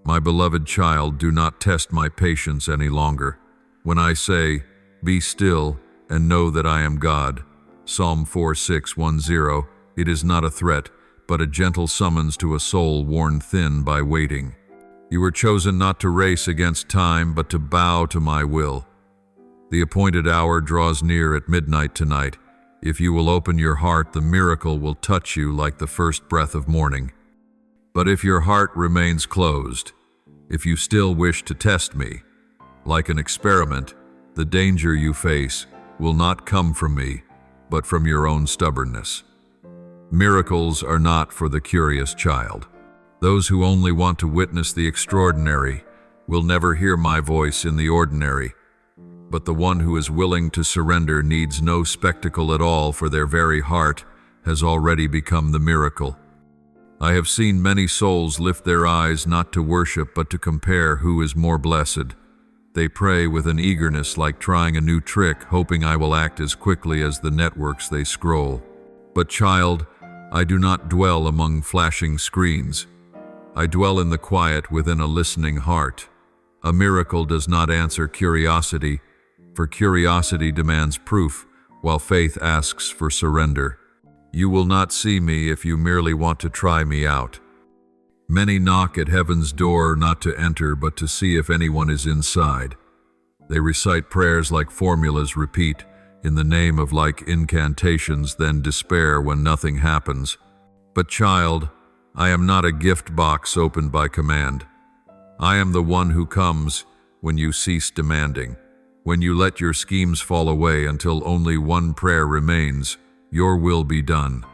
My beloved child, do not test my patience any longer. When I say, "Be still and know that I am God," Psalm 4:6-10, it is not a threat, but a gentle summons to a soul worn thin by waiting. You were chosen not to race against time, but to bow to my will. The appointed hour draws near at midnight tonight. If you will open your heart, the miracle will touch you like the first breath of morning. But if your heart remains closed, if you still wish to test me, like an experiment, the danger you face will not come from me, but from your own stubbornness. Miracles are not for the curious child. Those who only want to witness the extraordinary will never hear my voice in the ordinary. But the one who is willing to surrender needs no spectacle at all, for their very heart has already become the miracle. I have seen many souls lift their eyes not to worship, but to compare who is more blessed. They pray with an eagerness like trying a new trick, hoping I will act as quickly as the networks they scroll. But child, I do not dwell among flashing screens. I dwell in the quiet within a listening heart. A miracle does not answer curiosity, for curiosity demands proof, while faith asks for surrender. You will not see me if you merely want to try me out. Many knock at heaven's door not to enter, but to see if anyone is inside. They recite prayers like formulas repeat in the name of like incantations, then despair when nothing happens. But child, I am not a gift box opened by command. I am the one who comes when you cease demanding. When you let your schemes fall away until only one prayer remains, your will be done.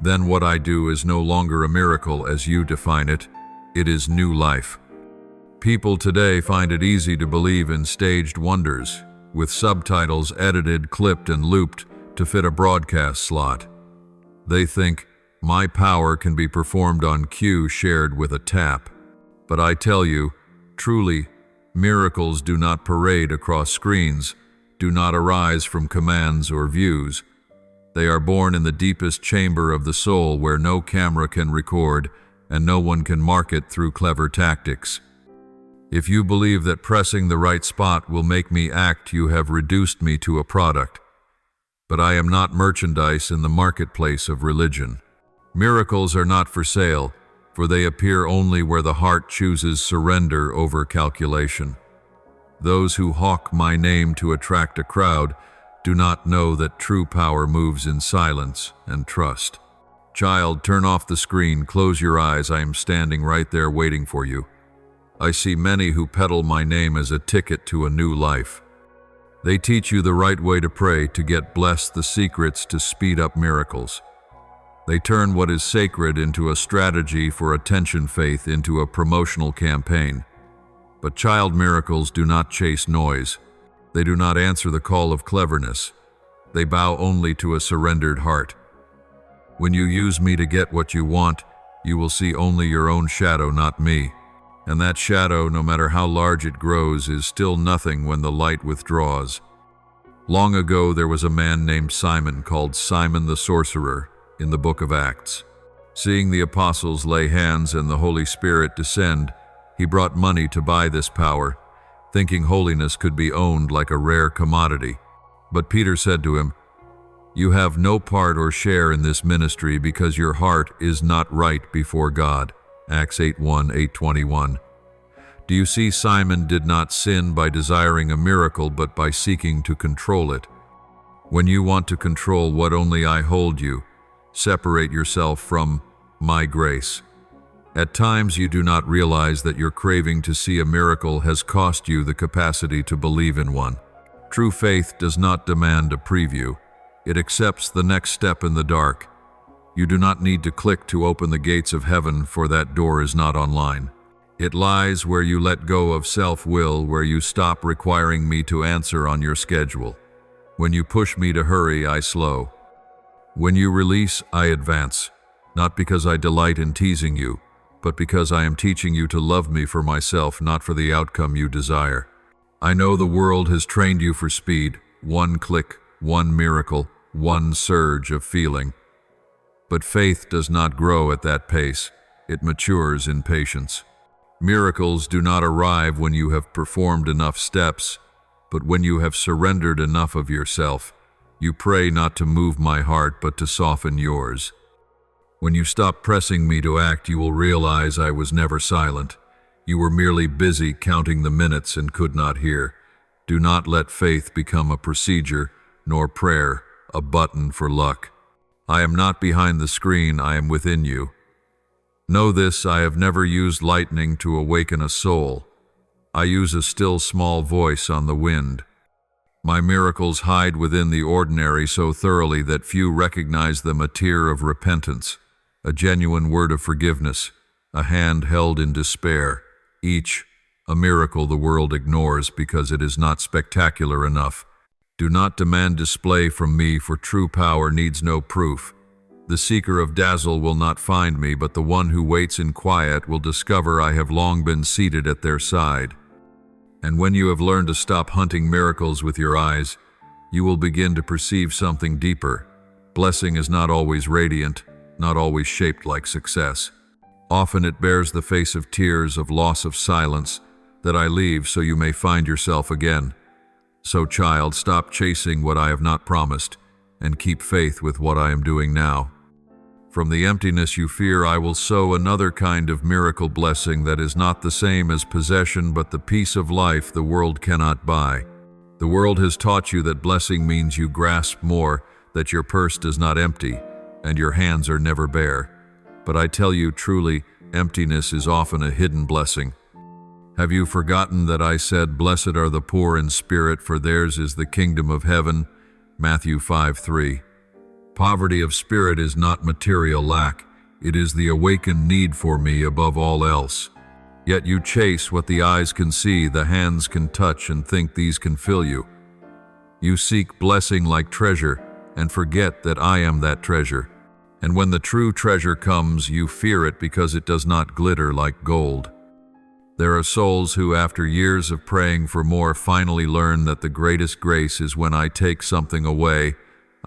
Then what I do is no longer a miracle as you define it. It is new life. People today find it easy to believe in staged wonders, with subtitles edited, clipped, and looped to fit a broadcast slot. They think, my power can be performed on cue, shared with a tap. But I tell you, truly, miracles do not parade across screens, do not arise from commands or views. They are born in the deepest chamber of the soul, where no camera can record and no one can market through clever tactics. If you believe that pressing the right spot will make me act, you have reduced me to a product. But I am not merchandise in the marketplace of religion. Miracles are not for sale, for they appear only where the heart chooses surrender over calculation. Those who hawk my name to attract a crowd do not know that true power moves in silence and trust. Child, turn off the screen, close your eyes. I am standing right there waiting for you. I see many who peddle my name as a ticket to a new life. They teach you the right way to pray, to get blessed, the secrets to speed up miracles. They turn what is sacred into a strategy for attention, faith into a promotional campaign. But child, miracles do not chase noise. They do not answer the call of cleverness. They bow only to a surrendered heart. When you use me to get what you want, you will see only your own shadow, not me. And that shadow, no matter how large it grows, is still nothing when the light withdraws. Long ago, there was a man named Simon, called Simon the Sorcerer, in the book of Acts. Seeing the apostles lay hands and the Holy Spirit descend, he brought money to buy this power, thinking holiness could be owned like a rare commodity. But Peter said to him, "You have no part or share in this ministry, because your heart is not right before God." Acts 8:1, 8:21. Do you see, Simon did not sin by desiring a miracle, but by seeking to control it. When you want to control what only I hold you, separate yourself from my grace. At times you do not realize that your craving to see a miracle has cost you the capacity to believe in one. True faith does not demand a preview. It accepts the next step in the dark. You do not need to click to open the gates of heaven, for that door is not online. It lies where you let go of self-will, where you stop requiring me to answer on your schedule. When you push me to hurry, I slow. When you release, I advance, not because I delight in teasing you, but because I am teaching you to love me for myself, not for the outcome you desire. I know the world has trained you for speed, one click, one miracle, one surge of feeling. But faith does not grow at that pace. It matures in patience. Miracles do not arrive when you have performed enough steps, but when you have surrendered enough of yourself. You pray not to move my heart, but to soften yours. When you stop pressing me to act, you will realize I was never silent. You were merely busy counting the minutes and could not hear. Do not let faith become a procedure, nor prayer a button for luck. I am not behind the screen, I am within you. Know this, I have never used lightning to awaken a soul. I use a still small voice on the wind. My miracles hide within the ordinary so thoroughly that few recognize them: a tear of repentance, a genuine word of forgiveness, a hand held in despair, each a miracle the world ignores because it is not spectacular enough. Do not demand display from me, for true power needs no proof. The seeker of dazzle will not find me, but the one who waits in quiet will discover I have long been seated at their side. And when you have learned to stop hunting miracles with your eyes, you will begin to perceive something deeper. Blessing is not always radiant, not always shaped like success. Often it bears the face of tears, of loss, of silence, that I leave so you may find yourself again. So, child, stop chasing what I have not promised, and keep faith with what I am doing now. From the emptiness you fear, I will sow another kind of miracle blessing that is not the same as possession, but the peace of life the world cannot buy. The world has taught you that blessing means you grasp more, that your purse does not empty, and your hands are never bare. But I tell you truly, emptiness is often a hidden blessing. Have you forgotten that I said, "Blessed are the poor in spirit, for theirs is the kingdom of heaven"? Matthew 5:3. Poverty of spirit is not material lack. It is the awakened need for me above all else. Yet you chase what the eyes can see, the hands can touch, and think these can fill you. You seek blessing like treasure, and forget that I am that treasure. And when the true treasure comes, you fear it because it does not glitter like gold. There are souls who, after years of praying for more, finally learn that the greatest grace is when I take something away.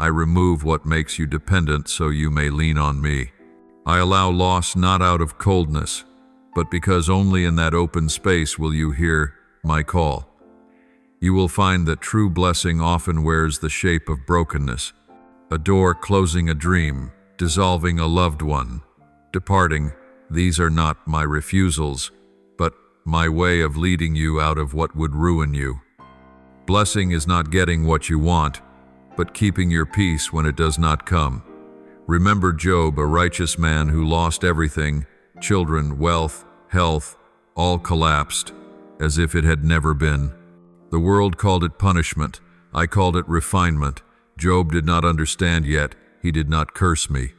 I remove what makes you dependent so you may lean on me. I allow loss not out of coldness, but because only in that open space will you hear my call. You will find that true blessing often wears the shape of brokenness. A door closing a dream, dissolving a loved one, departing. These are not my refusals, but my way of leading you out of what would ruin you. Blessing is not getting what you want, but keeping your peace when it does not come. Remember Job, a righteous man who lost everything, children, wealth, health, all collapsed, as if it had never been. The world called it punishment. I called it refinement. Job did not understand yet. He did not curse me.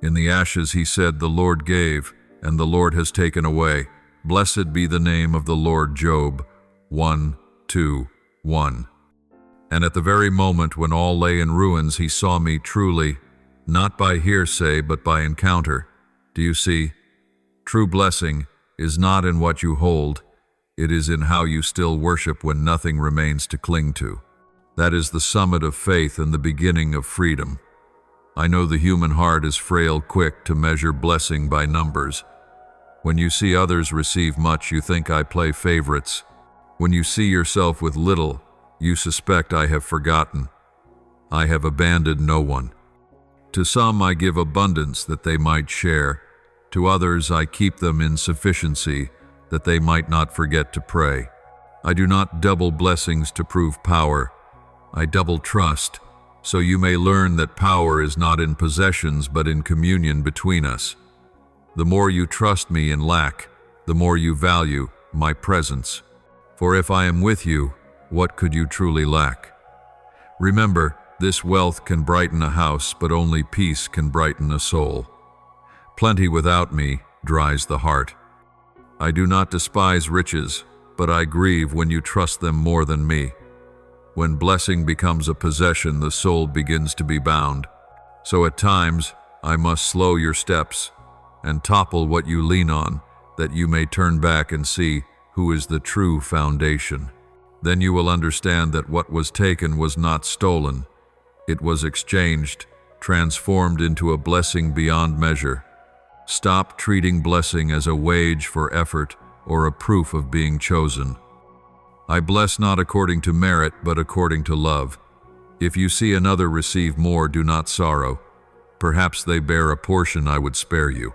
In the ashes he said, "The Lord gave, and the Lord has taken away. Blessed be the name of the Lord." Job 1:2-1. And at the very moment when all lay in ruins, he saw me truly, not by hearsay, but by encounter. Do you see? True blessing is not in what you hold. It is in how you still worship when nothing remains to cling to. That is the summit of faith and the beginning of freedom. I know the human heart is frail, quick to measure blessing by numbers. When you see others receive much, you think I play favorites. When you see yourself with little, you suspect I have forgotten. I have abandoned no one. To some I give abundance that they might share. To others I keep them in sufficiency that they might not forget to pray. I do not double blessings to prove power. I double trust, so you may learn that power is not in possessions but in communion between us. The more you trust me in lack, the more you value my presence. For if I am with you, what could you truly lack? Remember, this wealth can brighten a house, but only peace can brighten a soul. Plenty without me dries the heart. I do not despise riches, but I grieve when you trust them more than me. When blessing becomes a possession, the soul begins to be bound. So at times, I must slow your steps and topple what you lean on, that you may turn back and see who is the true foundation. Then you will understand that what was taken was not stolen. It was exchanged, transformed into a blessing beyond measure. Stop treating blessing as a wage for effort, or a proof of being chosen. I bless not according to merit, but according to love. If you see another receive more, do not sorrow. Perhaps they bear a portion I would spare you.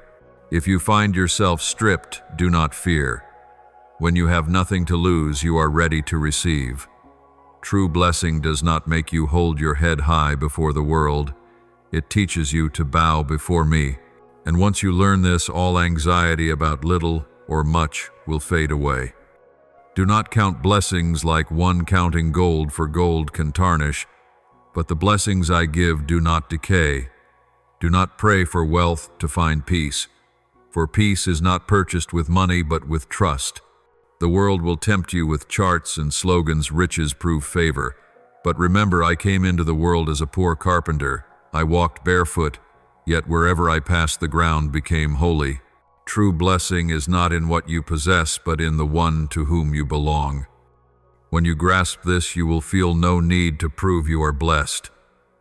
If you find yourself stripped, do not fear. When you have nothing to lose, you are ready to receive. True blessing does not make you hold your head high before the world. It teaches you to bow before me. And once you learn this, all anxiety about little or much will fade away. Do not count blessings like one counting gold, for gold can tarnish. But the blessings I give do not decay. Do not pray for wealth to find peace, for peace is not purchased with money but with trust. The world will tempt you with charts and slogans, riches prove favor. But remember, I came into the world as a poor carpenter. I walked barefoot, yet wherever I passed the ground became holy. True blessing is not in what you possess, but in the one to whom you belong. When you grasp this, you will feel no need to prove you are blessed.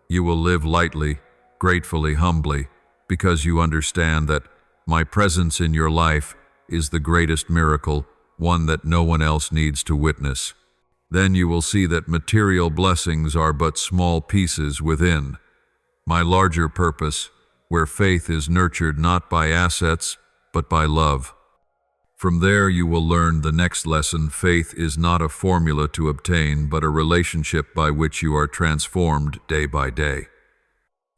You will live lightly, gratefully, humbly, because you understand that my presence in your life is the greatest miracle, one that no one else needs to witness. Then you will see that material blessings are but small pieces within my larger purpose, where faith is nurtured not by assets, but by love. From there you will learn the next lesson. Faith is not a formula to obtain, but a relationship by which you are transformed day by day.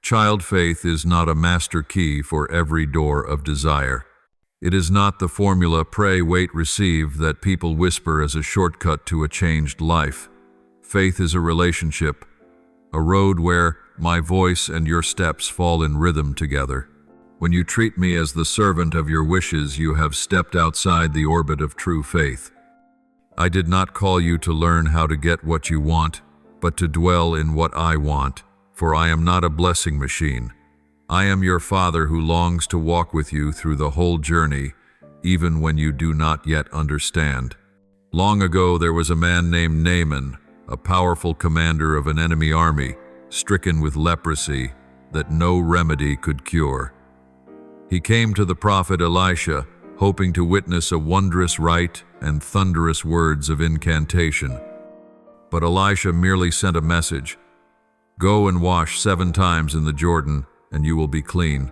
Child faith is not a master key for every door of desire. It is not the formula pray, wait, receive that people whisper as a shortcut to a changed life. Faith is a relationship, a road where my voice and your steps fall in rhythm together. When you treat me as the servant of your wishes, you have stepped outside the orbit of true faith. I did not call you to learn how to get what you want, but to dwell in what I want, for I am not a blessing machine. I am your Father who longs to walk with you through the whole journey, even when you do not yet understand. Long ago there was a man named Naaman, a powerful commander of an enemy army, stricken with leprosy that no remedy could cure. He came to the prophet Elisha, hoping to witness a wondrous rite and thunderous words of incantation. But Elisha merely sent a message: "Go and wash 7 times in the Jordan, and you will be clean."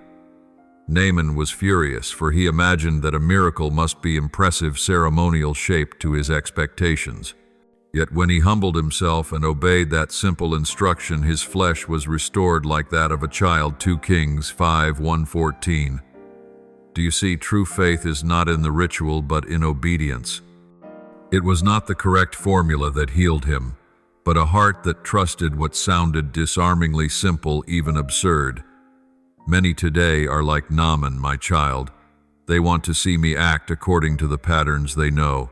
Naaman was furious, for he imagined that a miracle must be impressive ceremonial shape to his expectations. Yet when he humbled himself and obeyed that simple instruction, his flesh was restored like that of a child. 2 Kings 5:1-14. Do you see, true faith is not in the ritual but in obedience. It was not the correct formula that healed him, but a heart that trusted what sounded disarmingly simple, even absurd. Many today are like Naaman, my child. They want to see me act according to the patterns they know.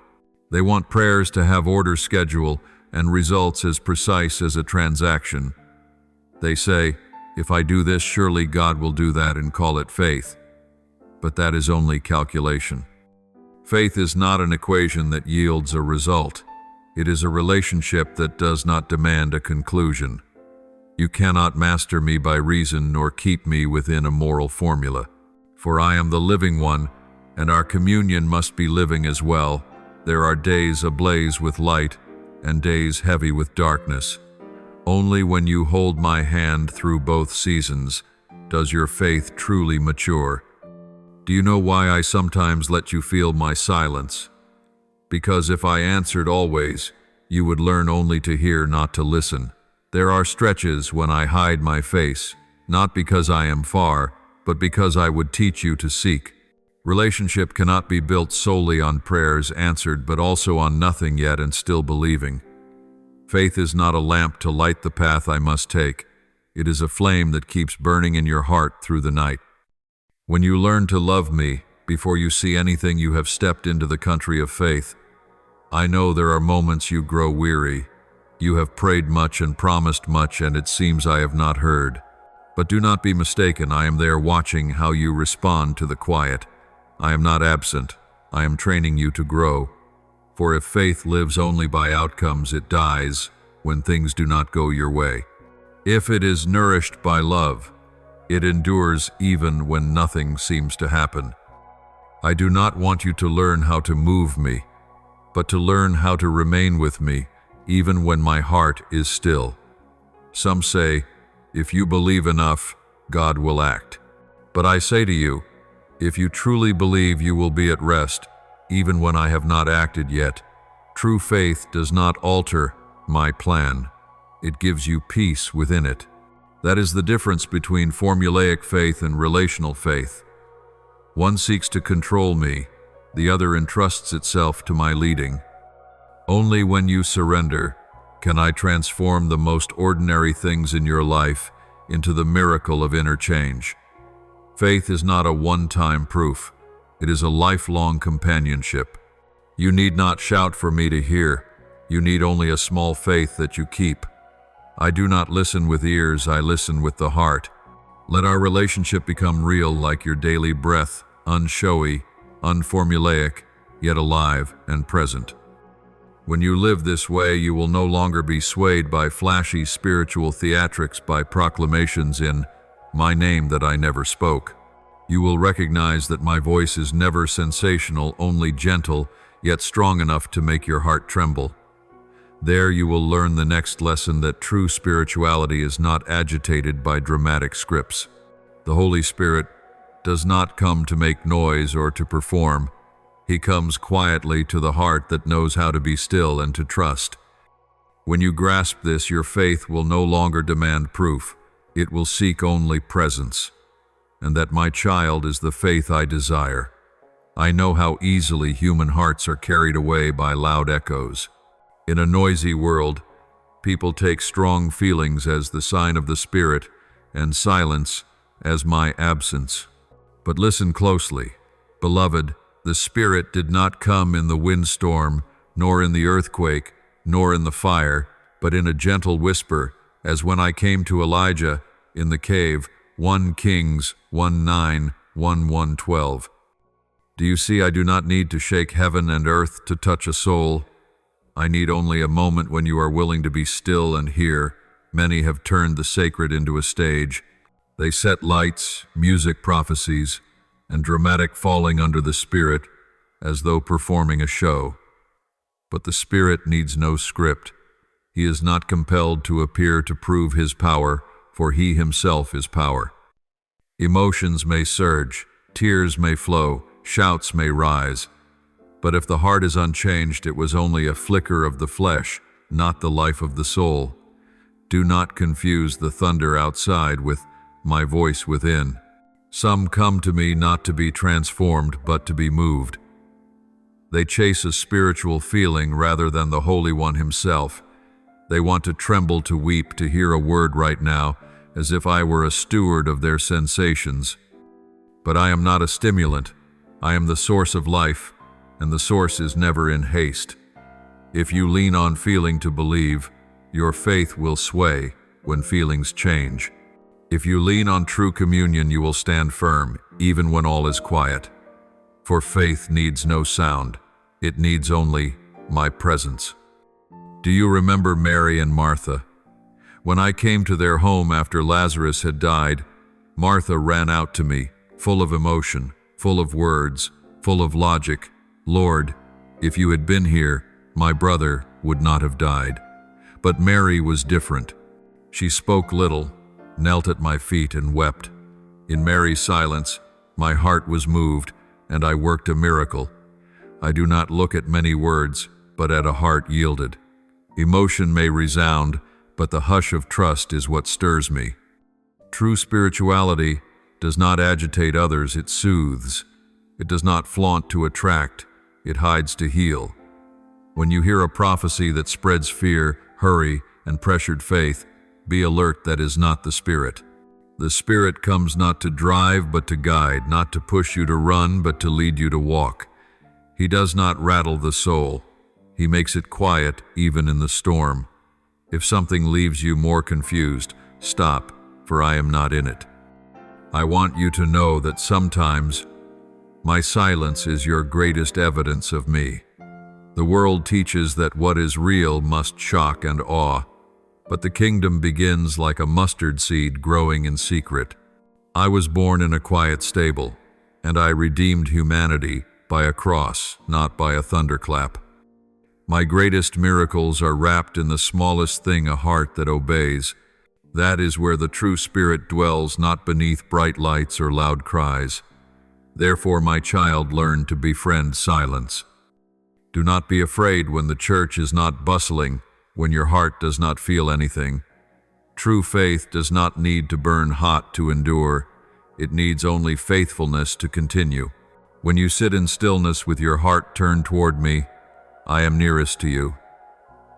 They want prayers to have order, schedule, and results as precise as a transaction. They say, if I do this, surely God will do that, and call it faith. But that is only calculation. Faith is not an equation that yields a result. It is a relationship that does not demand a conclusion. You cannot master me by reason, nor keep me within a moral formula. For I am the living one, and our communion must be living as well. There are days ablaze with light, and days heavy with darkness. Only when you hold my hand through both seasons does your faith truly mature. Do you know why I sometimes let you feel my silence? Because if I answered always, you would learn only to hear, not to listen. There are stretches when I hide my face, not because I am far, but because I would teach you to seek. Relationship cannot be built solely on prayers answered, but also on nothing yet and still believing. Faith is not a lamp to light the path I must take. It is a flame that keeps burning in your heart through the night. When you learn to love me, before you see anything, you have stepped into the country of faith. I know there are moments you grow weary. You have prayed much and promised much, and it seems I have not heard. But do not be mistaken, I am there watching how you respond to the quiet. I am not absent. I am training you to grow. For if faith lives only by outcomes, it dies when things do not go your way. If it is nourished by love, it endures even when nothing seems to happen. I do not want you to learn how to move me, but to learn how to remain with me, even when my heart is still. Some say, if you believe enough, God will act. But I say to you, if you truly believe, you will be at rest, even when I have not acted yet. True faith does not alter my plan. It gives you peace within it. That is the difference between formulaic faith and relational faith. One seeks to control me, the other entrusts itself to my leading. Only when you surrender can I transform the most ordinary things in your life into the miracle of inner change. Faith is not a one-time proof. It is a lifelong companionship. You need not shout for me to hear. You need only a small faith that you keep. I do not listen with ears, I listen with the heart. Let our relationship become real like your daily breath, unshowy, unformulaic, yet alive and present. When you live this way, you will no longer be swayed by flashy spiritual theatrics, by proclamations in my name that I never spoke. You will recognize that my voice is never sensational, only gentle, yet strong enough to make your heart tremble. There you will learn the next lesson, that true spirituality is not agitated by dramatic scripts. The Holy Spirit does not come to make noise or to perform. He comes quietly to the heart that knows how to be still and to trust. When you grasp this, your faith will no longer demand proof. It will seek only presence. And that, my child, is the faith I desire. I know how easily human hearts are carried away by loud echoes. In a noisy world, people take strong feelings as the sign of the Spirit and silence as my absence. But listen closely. Beloved, the Spirit did not come in the windstorm, nor in the earthquake, nor in the fire, but in a gentle whisper, as when I came to Elijah in the cave. 1 Kings 1:9, 1:12. Do you see, I do not need to shake heaven and earth to touch a soul. I need only a moment when you are willing to be still and hear. Many have turned the sacred into a stage. They set lights, music, prophecies, and dramatic falling under the Spirit, as though performing a show. But the Spirit needs no script. He is not compelled to appear to prove his power, for he himself is power. Emotions may surge, tears may flow, shouts may rise. But if the heart is unchanged, it was only a flicker of the flesh, not the life of the soul. Do not confuse the thunder outside with my voice within. Some come to me not to be transformed, but to be moved. They chase a spiritual feeling rather than the Holy One himself. They want to tremble, to weep, to hear a word right now, as if I were a steward of their sensations. But I am not a stimulant. I am the source of life, and the source is never in haste. If you lean on feeling to believe, your faith will sway when feelings change. If you lean on true communion, you will stand firm, even when all is quiet. For faith needs no sound. It needs only my presence. Do you remember Mary and Martha? When I came to their home after Lazarus had died, Martha ran out to me, full of emotion, full of words, full of logic. Lord, if you had been here, my brother would not have died. But Mary was different. She spoke little, knelt at my feet and wept. In Mary's silence, my heart was moved, and I worked a miracle. I do not look at many words, but at a heart yielded. Emotion may resound, but the hush of trust is what stirs me. True spirituality does not agitate others, it soothes. It does not flaunt to attract, it hides to heal. When you hear a prophecy that spreads fear, hurry, and pressured faith, be alert, that is not the Spirit. The Spirit comes not to drive, but to guide, not to push you to run, but to lead you to walk. He does not rattle the soul. He makes it quiet, even in the storm. If something leaves you more confused, stop, for I am not in it. I want you to know that sometimes my silence is your greatest evidence of me. The world teaches that what is real must shock and awe. But the kingdom begins like a mustard seed growing in secret. I was born in a quiet stable, and I redeemed humanity by a cross, not by a thunderclap. My greatest miracles are wrapped in the smallest thing, a heart that obeys. That is where the true spirit dwells, not beneath bright lights or loud cries. Therefore, my child, learn to befriend silence. Do not be afraid when the church is not bustling, when your heart does not feel anything. True faith does not need to burn hot to endure. It needs only faithfulness to continue. When you sit in stillness with your heart turned toward me, I am nearest to you.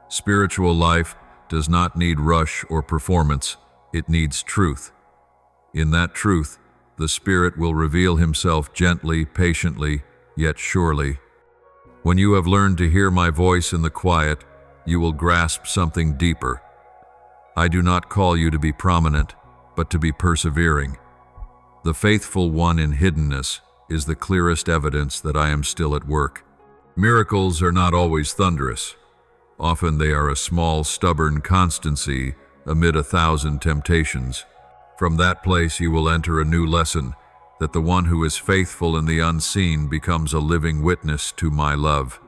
Spiritual life does not need rush or performance. It needs truth. In that truth, the Spirit will reveal Himself gently, patiently, yet surely. When you have learned to hear my voice in the quiet, you will grasp something deeper. I do not call you to be prominent, but to be persevering. The faithful one in hiddenness is the clearest evidence that I am still at work. Miracles are not always thunderous. Often they are a small, stubborn constancy amid 1,000 temptations. From that place you will enter a new lesson, that the one who is faithful in the unseen becomes a living witness to my love.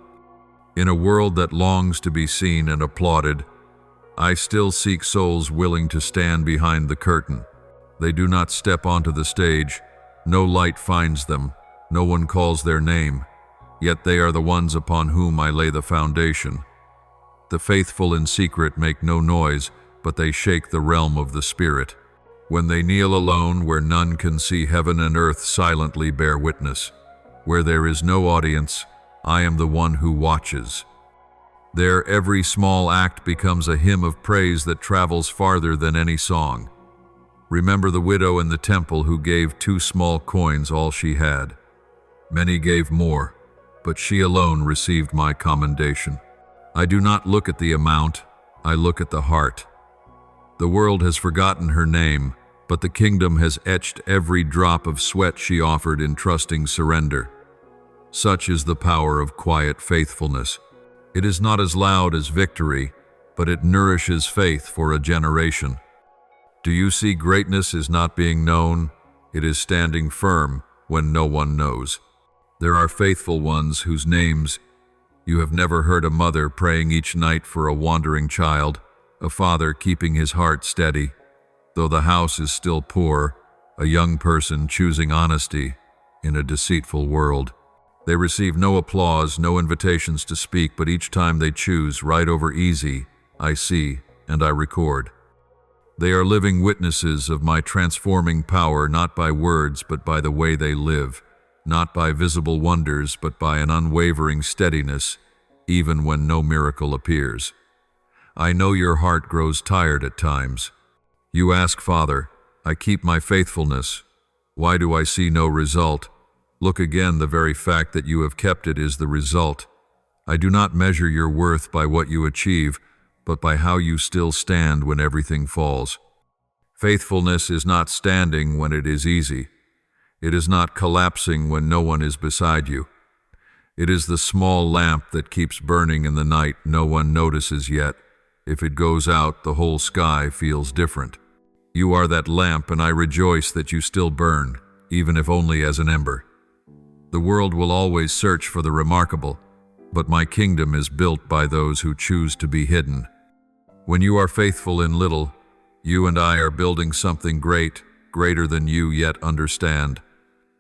In a world that longs to be seen and applauded, I still seek souls willing to stand behind the curtain. They do not step onto the stage. No light finds them. No one calls their name. Yet they are the ones upon whom I lay the foundation. The faithful in secret make no noise, but they shake the realm of the Spirit. When they kneel alone, where none can see, heaven and earth silently bear witness. Where there is no audience, I am the one who watches. There, every small act becomes a hymn of praise that travels farther than any song. Remember the widow in the temple who gave 2 small coins, all she had. Many gave more, but she alone received my commendation. I do not look at the amount, I look at the heart. The world has forgotten her name, but the kingdom has etched every drop of sweat she offered in trusting surrender. Such is the power of quiet faithfulness. It is not as loud as victory, but it nourishes faith for a generation. Do you see greatness is not being known? It is standing firm when no one knows. There are faithful ones whose names you have never heard: a mother praying each night for a wandering child, a father keeping his heart steady, though the house is still poor, a young person choosing honesty in a deceitful world. They receive no applause, no invitations to speak, but each time they choose, right over easy, I see and I record. They are living witnesses of my transforming power, not by words, but by the way they live, not by visible wonders, but by an unwavering steadiness, even when no miracle appears. I know your heart grows tired at times. You ask, Father, I keep my faithfulness. Why do I see no result? Look again, the very fact that you have kept it is the result. I do not measure your worth by what you achieve, but by how you still stand when everything falls. Faithfulness is not standing when it is easy. It is not collapsing when no one is beside you. It is the small lamp that keeps burning in the night no one notices yet. If it goes out, the whole sky feels different. You are that lamp, and I rejoice that you still burn, even if only as an ember. The world will always search for the remarkable, but my kingdom is built by those who choose to be hidden. When you are faithful in little, you and I are building something great, greater than you yet understand.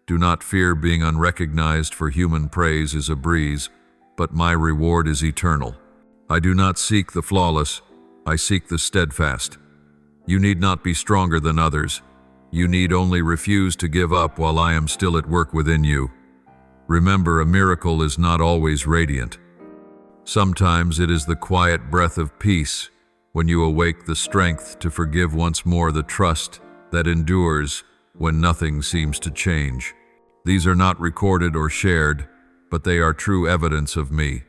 Do not fear being unrecognized, for human praise is a breeze, but my reward is eternal. I do not seek the flawless, I seek the steadfast. You need not be stronger than others. You need only refuse to give up while I am still at work within you. Remember, a miracle is not always radiant. Sometimes it is the quiet breath of peace, when you awake the strength to forgive once more, the trust that endures when nothing seems to change. These are not recorded or shared, but they are true evidence of me,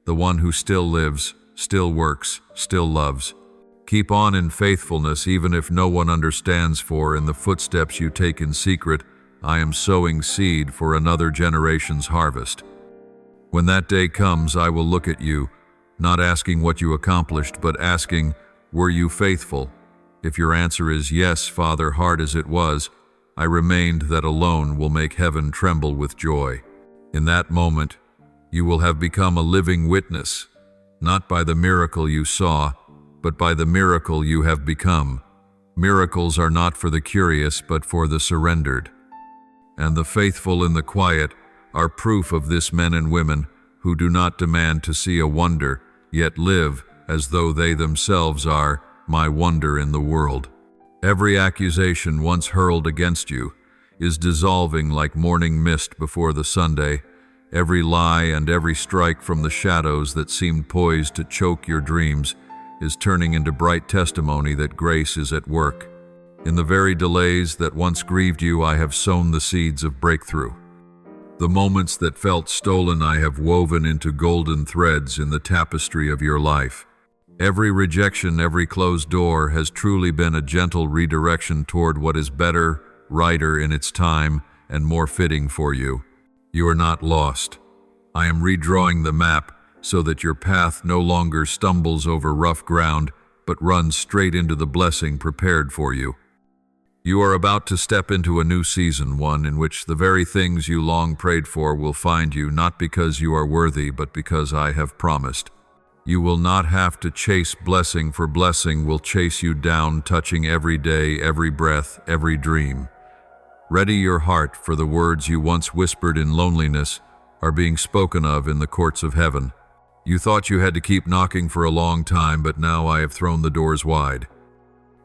the one who still lives, still works, still loves. Keep on in faithfulness even if no one understands, for in the footsteps you take in secret, I am sowing seed for another generation's harvest. When that day comes, I will look at you, not asking what you accomplished, but asking, were you faithful? If your answer is yes, Father, hard as it was, I remained that alone will make heaven tremble with joy. In that moment, you will have become a living witness, not by the miracle you saw, but by the miracle you have become. Miracles are not for the curious, but for the surrendered. And the faithful in the quiet are proof of this, men and women who do not demand to see a wonder, yet live as though they themselves are my wonder in the world. Every accusation once hurled against you is dissolving like morning mist before the Sunday. Every lie and every strike from the shadows that seemed poised to choke your dreams is turning into bright testimony that grace is at work. In the very delays that once grieved you, I have sown the seeds of breakthrough. The moments that felt stolen I have woven into golden threads in the tapestry of your life. Every rejection, every closed door has truly been a gentle redirection toward what is better, righter in its time, and more fitting for you. You are not lost. I am redrawing the map so that your path no longer stumbles over rough ground, but runs straight into the blessing prepared for you. You are about to step into a new season, one in which the very things you long prayed for will find you, not because you are worthy, but because I have promised. You will not have to chase blessing, for blessing will chase you down, touching every day, every breath, every dream. Ready your heart, for the words you once whispered in loneliness are being spoken of in the courts of heaven. You thought you had to keep knocking for a long time, but now I have thrown the doors wide.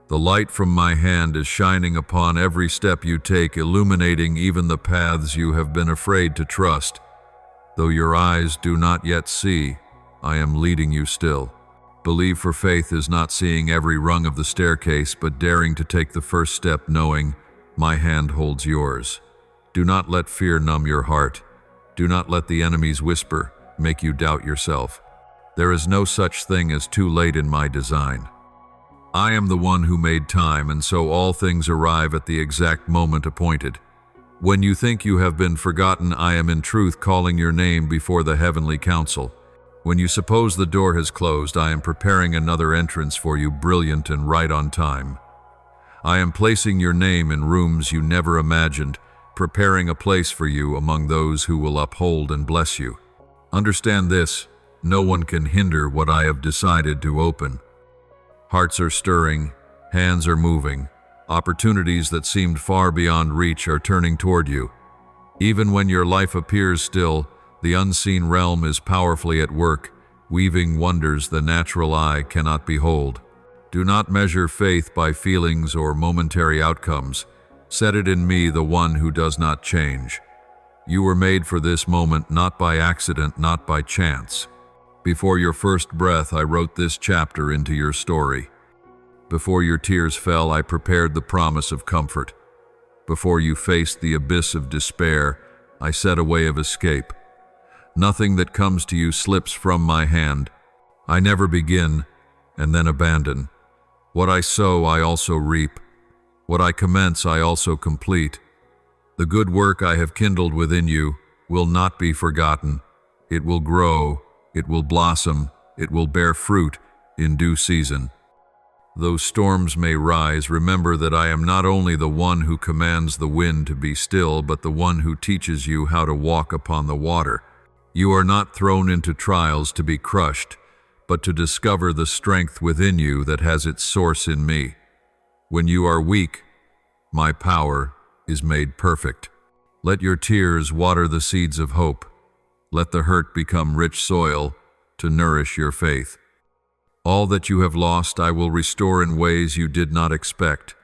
The light from my hand is shining upon every step you take, illuminating even the paths you have been afraid to trust. Though your eyes do not yet see, I am leading you still. Believe, for faith is not seeing every rung of the staircase, but daring to take the first step, knowing my hand holds yours. Do not let fear numb your heart. Do not let the enemy's whisper make you doubt yourself. There is no such thing as too late in my design. I am the one who made time, and so all things arrive at the exact moment appointed. When you think you have been forgotten, I am in truth calling your name before the heavenly council. When you suppose the door has closed, I am preparing another entrance for you, brilliant and right on time. I am placing your name in rooms you never imagined, preparing a place for you among those who will uphold and bless you. Understand this, no one can hinder what I have decided to open. Hearts are stirring, hands are moving, opportunities that seemed far beyond reach are turning toward you. Even when your life appears still, the unseen realm is powerfully at work, weaving wonders the natural eye cannot behold. Do not measure faith by feelings or momentary outcomes. Set it in me, the one who does not change. You were made for this moment, not by accident, not by chance. Before your first breath, I wrote this chapter into your story. Before your tears fell, I prepared the promise of comfort. Before you faced the abyss of despair, I set a way of escape. Nothing that comes to you slips from my hand. I never begin and then abandon. What I sow, I also reap. What I commence, I also complete. The good work I have kindled within you will not be forgotten. It will grow, it will blossom, it will bear fruit in due season. Though storms may rise, remember that I am not only the one who commands the wind to be still, but the one who teaches you how to walk upon the water. You are not thrown into trials to be crushed, but to discover the strength within you that has its source in me. When you are weak, my power is made perfect. Let your tears water the seeds of hope. Let the hurt become rich soil to nourish your faith. All that you have lost I will restore in ways you did not expect.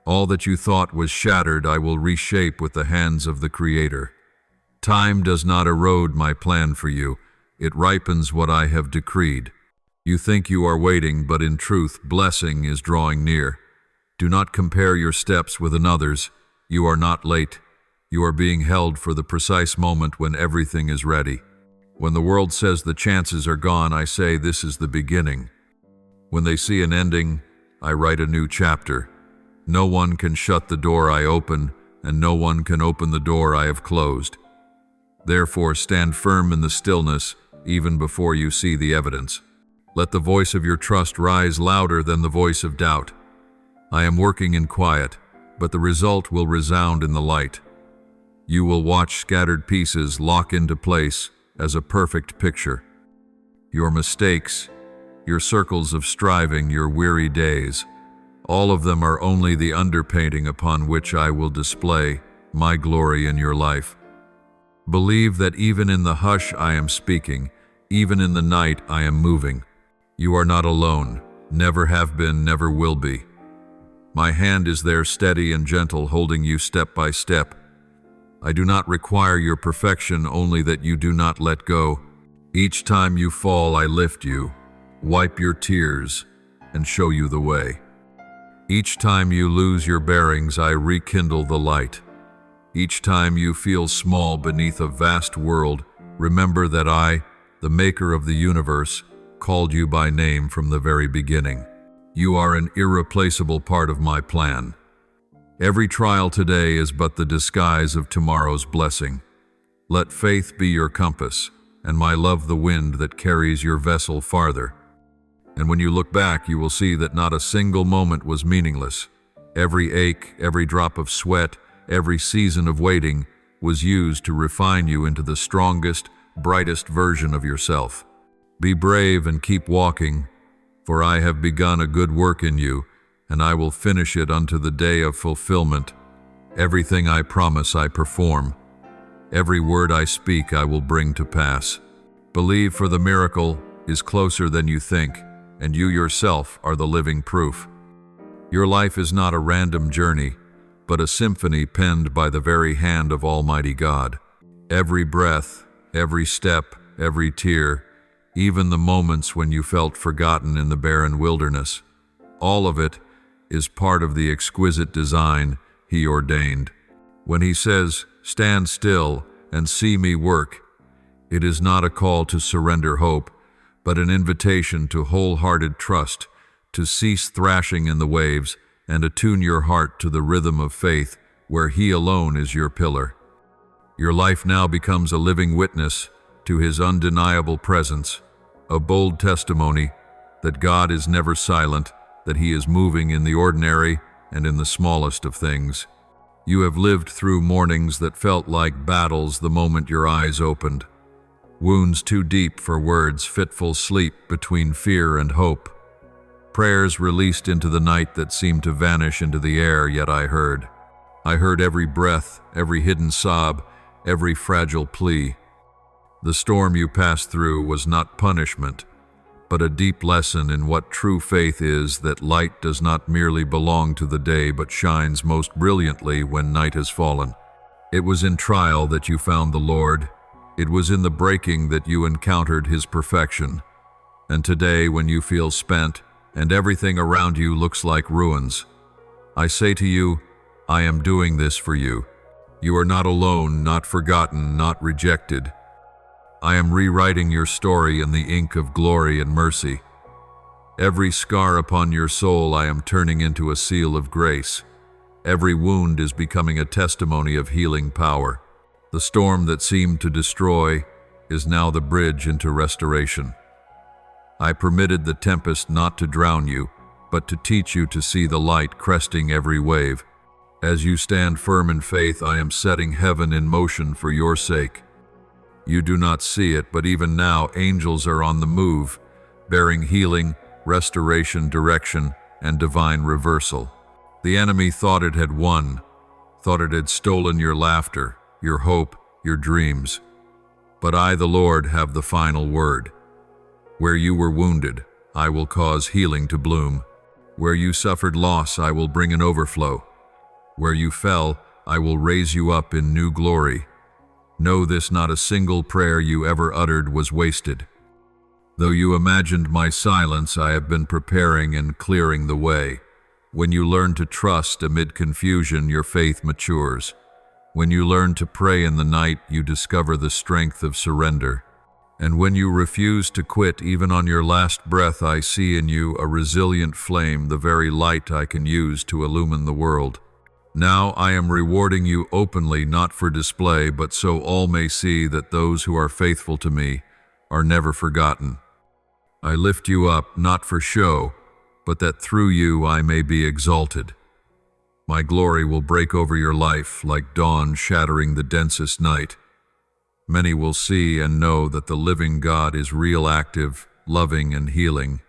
All that you thought was shattered I will reshape with the hands of the Creator. Time does not erode my plan for you. It ripens what I have decreed. You think you are waiting, but in truth, blessing is drawing near. Do not compare your steps with another's. You are not late. You are being held for the precise moment when everything is ready. When the world says the chances are gone, I say this is the beginning. When they see an ending, I write a new chapter. No one can shut the door I open, and no one can open the door I have closed. Therefore, stand firm in the stillness, even before you see the evidence. Let the voice of your trust rise louder than the voice of doubt. I am working in quiet, but the result will resound in the light. You will watch scattered pieces lock into place as a perfect picture. Your mistakes, your circles of striving, your weary days, all of them are only the underpainting upon which I will display my glory in your life. Believe that even in the hush I am speaking, even in the night I am moving. You are not alone, never have been, never will be. My hand is there steady and gentle, holding you step by step. I do not require your perfection, only that you do not let go. Each time you fall, I lift you, wipe your tears, and show you the way. Each time you lose your bearings, I rekindle the light. Each time you feel small beneath a vast world, remember that I, the maker of the universe, called you by name from the very beginning. You are an irreplaceable part of my plan. Every trial today is but the disguise of tomorrow's blessing. Let faith be your compass, and my love the wind that carries your vessel farther. And when you look back, you will see that not a single moment was meaningless. Every ache, every drop of sweat, every season of waiting was used to refine you into the strongest, brightest version of yourself. Be brave and keep walking, for I have begun a good work in you, and I will finish it unto the day of fulfillment. Everything I promise I perform. Every word I speak I will bring to pass. Believe, for the miracle is closer than you think, and you yourself are the living proof. Your life is not a random journey, but a symphony penned by the very hand of Almighty God. Every breath, every step, every tear, even the moments when you felt forgotten in the barren wilderness, all of it is part of the exquisite design He ordained. When He says, "Stand still and see me work," it is not a call to surrender hope, but an invitation to wholehearted trust, to cease thrashing in the waves and attune your heart to the rhythm of faith, where He alone is your pillar. Your life now becomes a living witness to His undeniable presence, a bold testimony that God is never silent, that He is moving in the ordinary and in the smallest of things. You have lived through mornings that felt like battles the moment your eyes opened, wounds too deep for words, fitful sleep between fear and hope, prayers released into the night that seemed to vanish into the air, yet I heard every breath, every hidden sob, every fragile plea. The storm you passed through was not punishment, but a deep lesson in what true faith is, that light does not merely belong to the day but shines most brilliantly when night has fallen. It was in trial that you found the Lord. It was in the breaking that you encountered His perfection. And today, when you feel spent and everything around you looks like ruins, I say to you, I am doing this for you. You are not alone, not forgotten, not rejected. I am rewriting your story in the ink of glory and mercy. Every scar upon your soul I am turning into a seal of grace. Every wound is becoming a testimony of healing power. The storm that seemed to destroy is now the bridge into restoration. I permitted the tempest not to drown you, but to teach you to see the light cresting every wave. As you stand firm in faith, I am setting heaven in motion for your sake. You do not see it, but even now angels are on the move, bearing healing, restoration, direction, and divine reversal. The enemy thought it had won, thought it had stolen your laughter, your hope, your dreams. But I, the Lord, have the final word. Where you were wounded, I will cause healing to bloom. Where you suffered loss, I will bring an overflow. Where you fell, I will raise you up in new glory. Know this: not a single prayer you ever uttered was wasted. Though you imagined my silence, I have been preparing and clearing the way. When you learn to trust amid confusion, your faith matures. When you learn to pray in the night, you discover the strength of surrender. And when you refuse to quit even on your last breath, I see in you a resilient flame, the very light I can use to illumine the world. Now I am rewarding you openly, not for display, but so all may see that those who are faithful to me are never forgotten. I lift you up, not for show, but that through you I may be exalted. My glory will break over your life like dawn shattering the densest night. Many will see and know that the living God is real, active, loving, and healing.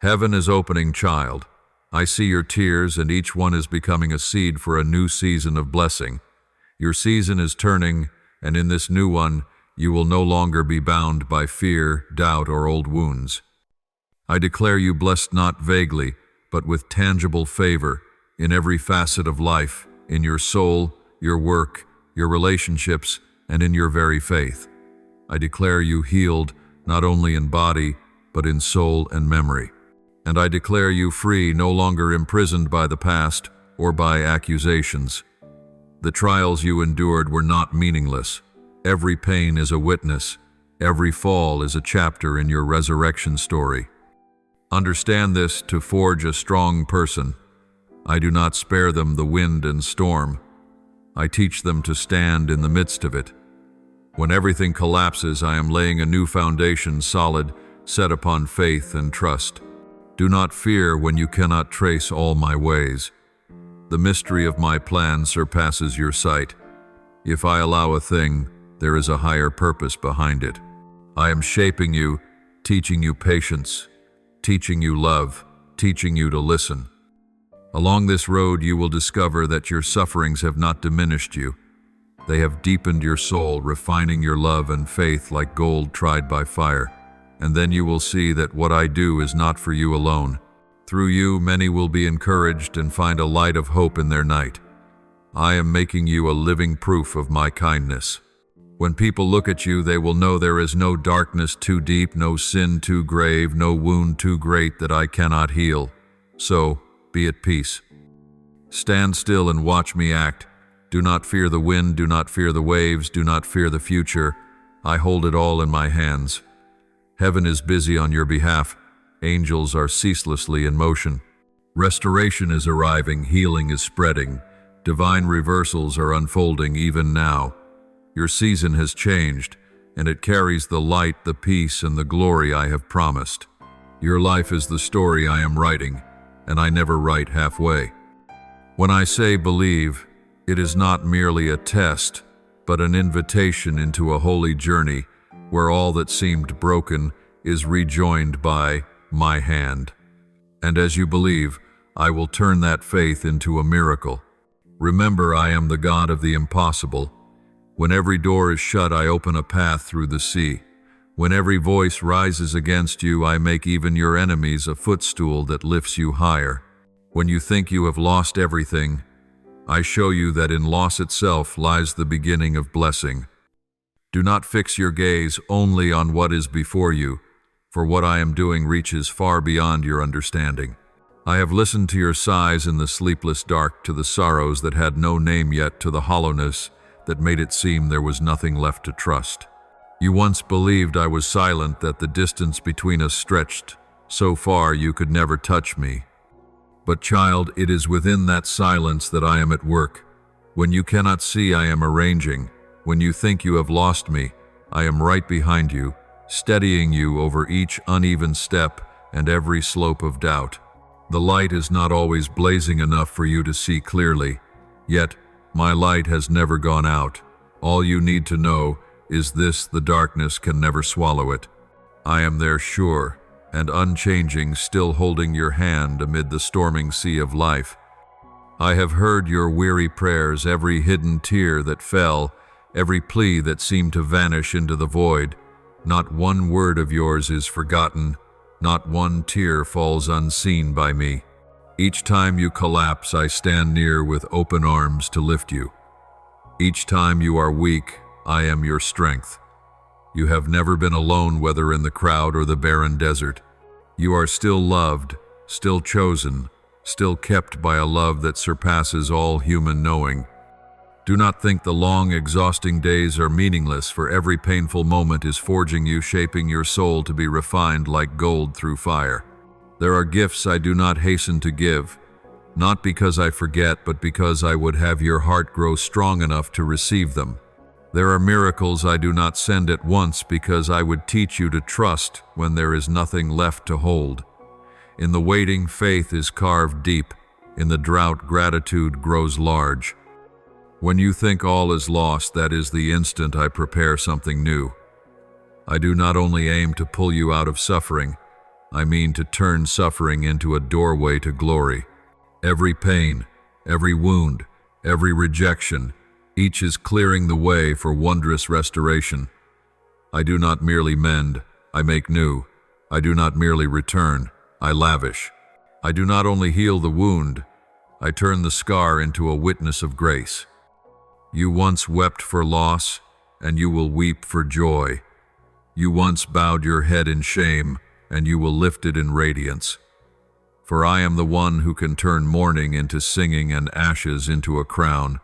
Heaven is opening, child. I see your tears, and each one is becoming a seed for a new season of blessing. Your season is turning, and in this new one, you will no longer be bound by fear, doubt, or old wounds. I declare you blessed not vaguely, but with tangible favor in every facet of life, in your soul, your work, your relationships, and in your very faith. I declare you healed not only in body, but in soul and memory. And I declare you free, no longer imprisoned by the past or by accusations. The trials you endured were not meaningless. Every pain is a witness. Every fall is a chapter in your resurrection story. Understand this to forge a strong person. I do not spare them the wind and storm. I teach them to stand in the midst of it. When everything collapses, I am laying a new foundation solid, set upon faith and trust. Do not fear when you cannot trace all my ways. The mystery of my plan surpasses your sight. If I allow a thing, there is a higher purpose behind it. I am shaping you, teaching you patience, teaching you love, teaching you to listen. Along this road, you will discover that your sufferings have not diminished you. They have deepened your soul, refining your love and faith like gold tried by fire. And then you will see that what I do is not for you alone. Through you, many will be encouraged and find a light of hope in their night. I am making you a living proof of my kindness. When people look at you, they will know there is no darkness too deep, no sin too grave, no wound too great that I cannot heal. So, be at peace. Stand still and watch me act. Do not fear the wind, do not fear the waves, do not fear the future. I hold it all in my hands. Heaven is busy on your behalf. Angels are ceaselessly in motion. Restoration is arriving, healing is spreading. Divine reversals are unfolding even now. Your season has changed, and it carries the light, the peace, and the glory I have promised. Your life is the story I am writing, and I never write halfway. When I say believe, it is not merely a test, but an invitation into a holy journey where all that seemed broken is rejoined by my hand. And as you believe, I will turn that faith into a miracle. Remember, I am the God of the impossible. When every door is shut, I open a path through the sea. When every voice rises against you, I make even your enemies a footstool that lifts you higher. When you think you have lost everything, I show you that in loss itself lies the beginning of blessing. Do not fix your gaze only on what is before you, for what I am doing reaches far beyond your understanding. I have listened to your sighs in the sleepless dark, to the sorrows that had no name yet, to the hollowness that made it seem there was nothing left to trust. You once believed I was silent, that the distance between us stretched so far you could never touch me. But child, it is within that silence that I am at work. When you cannot see, I am arranging. When you think you have lost me, I am right behind you, steadying you over each uneven step and every slope of doubt. The light is not always blazing enough for you to see clearly, yet my light has never gone out. All you need to know is this: the darkness can never swallow it. I am there, sure and unchanging, still holding your hand amid the storming sea of life. I have heard your weary prayers, every hidden tear that fell, every plea that seemed to vanish into the void. Not one word of yours is forgotten, not one tear falls unseen by me. Each time you collapse, I stand near with open arms to lift you. Each time you are weak, I am your strength. You have never been alone, whether in the crowd or the barren desert. You are still loved, still chosen, still kept by a love that surpasses all human knowing. Do not think the long, exhausting days are meaningless, for every painful moment is forging you, shaping your soul to be refined like gold through fire. There are gifts I do not hasten to give, not because I forget, but because I would have your heart grow strong enough to receive them. There are miracles I do not send at once, because I would teach you to trust when there is nothing left to hold. In the waiting, faith is carved deep. In the drought, gratitude grows large. When you think all is lost, that is the instant I prepare something new. I do not only aim to pull you out of suffering, I mean to turn suffering into a doorway to glory. Every pain, every wound, every rejection, each is clearing the way for wondrous restoration. I do not merely mend, I make new. I do not merely return, I lavish. I do not only heal the wound, I turn the scar into a witness of grace. You once wept for loss, and you will weep for joy. You once bowed your head in shame, and you will lift it in radiance. For I am the one who can turn mourning into singing and ashes into a crown.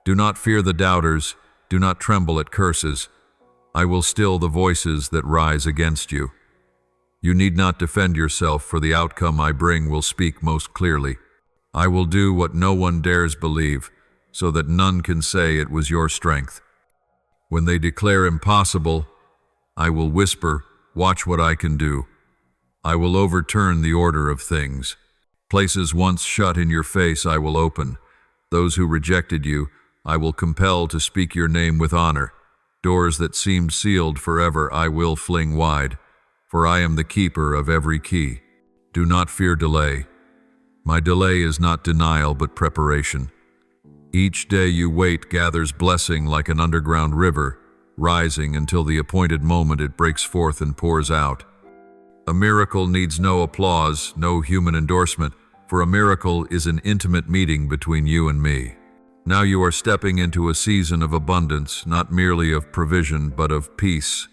Do not fear the doubters, do not tremble at curses. I will still the voices that rise against you. You need not defend yourself, for the outcome I bring will speak most clearly. I will do what no one dares believe, so that none can say it was your strength. When they declare impossible, I will whisper, watch what I can do. I will overturn the order of things. Places once shut in your face I will open. Those who rejected you, I will compel to speak your name with honor. Doors that seemed sealed forever I will fling wide, for I am the keeper of every key. Do not fear delay. My delay is not denial but preparation. Each day you wait gathers blessing like an underground river, rising until the appointed moment it breaks forth and pours out. A miracle needs no applause, no human endorsement, for a miracle is an intimate meeting between you and me. Now you are stepping into a season of abundance, not merely of provision, but of peace,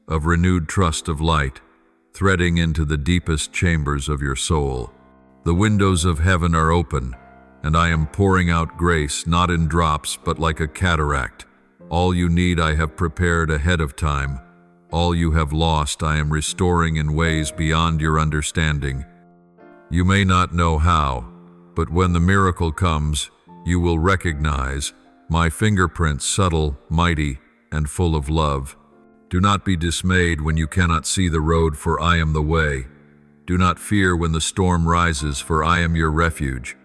of renewed trust of light, threading into the deepest chambers of your soul. The windows of heaven are open, and I am pouring out grace, not in drops, but like a cataract. All you need I have prepared ahead of time. All you have lost I am restoring in ways beyond your understanding. You may not know how, but when the miracle comes, you will recognize my fingerprints, subtle, mighty, and full of love. Do not be dismayed when you cannot see the road, for I am the way. Do not fear when the storm rises, for I am your refuge.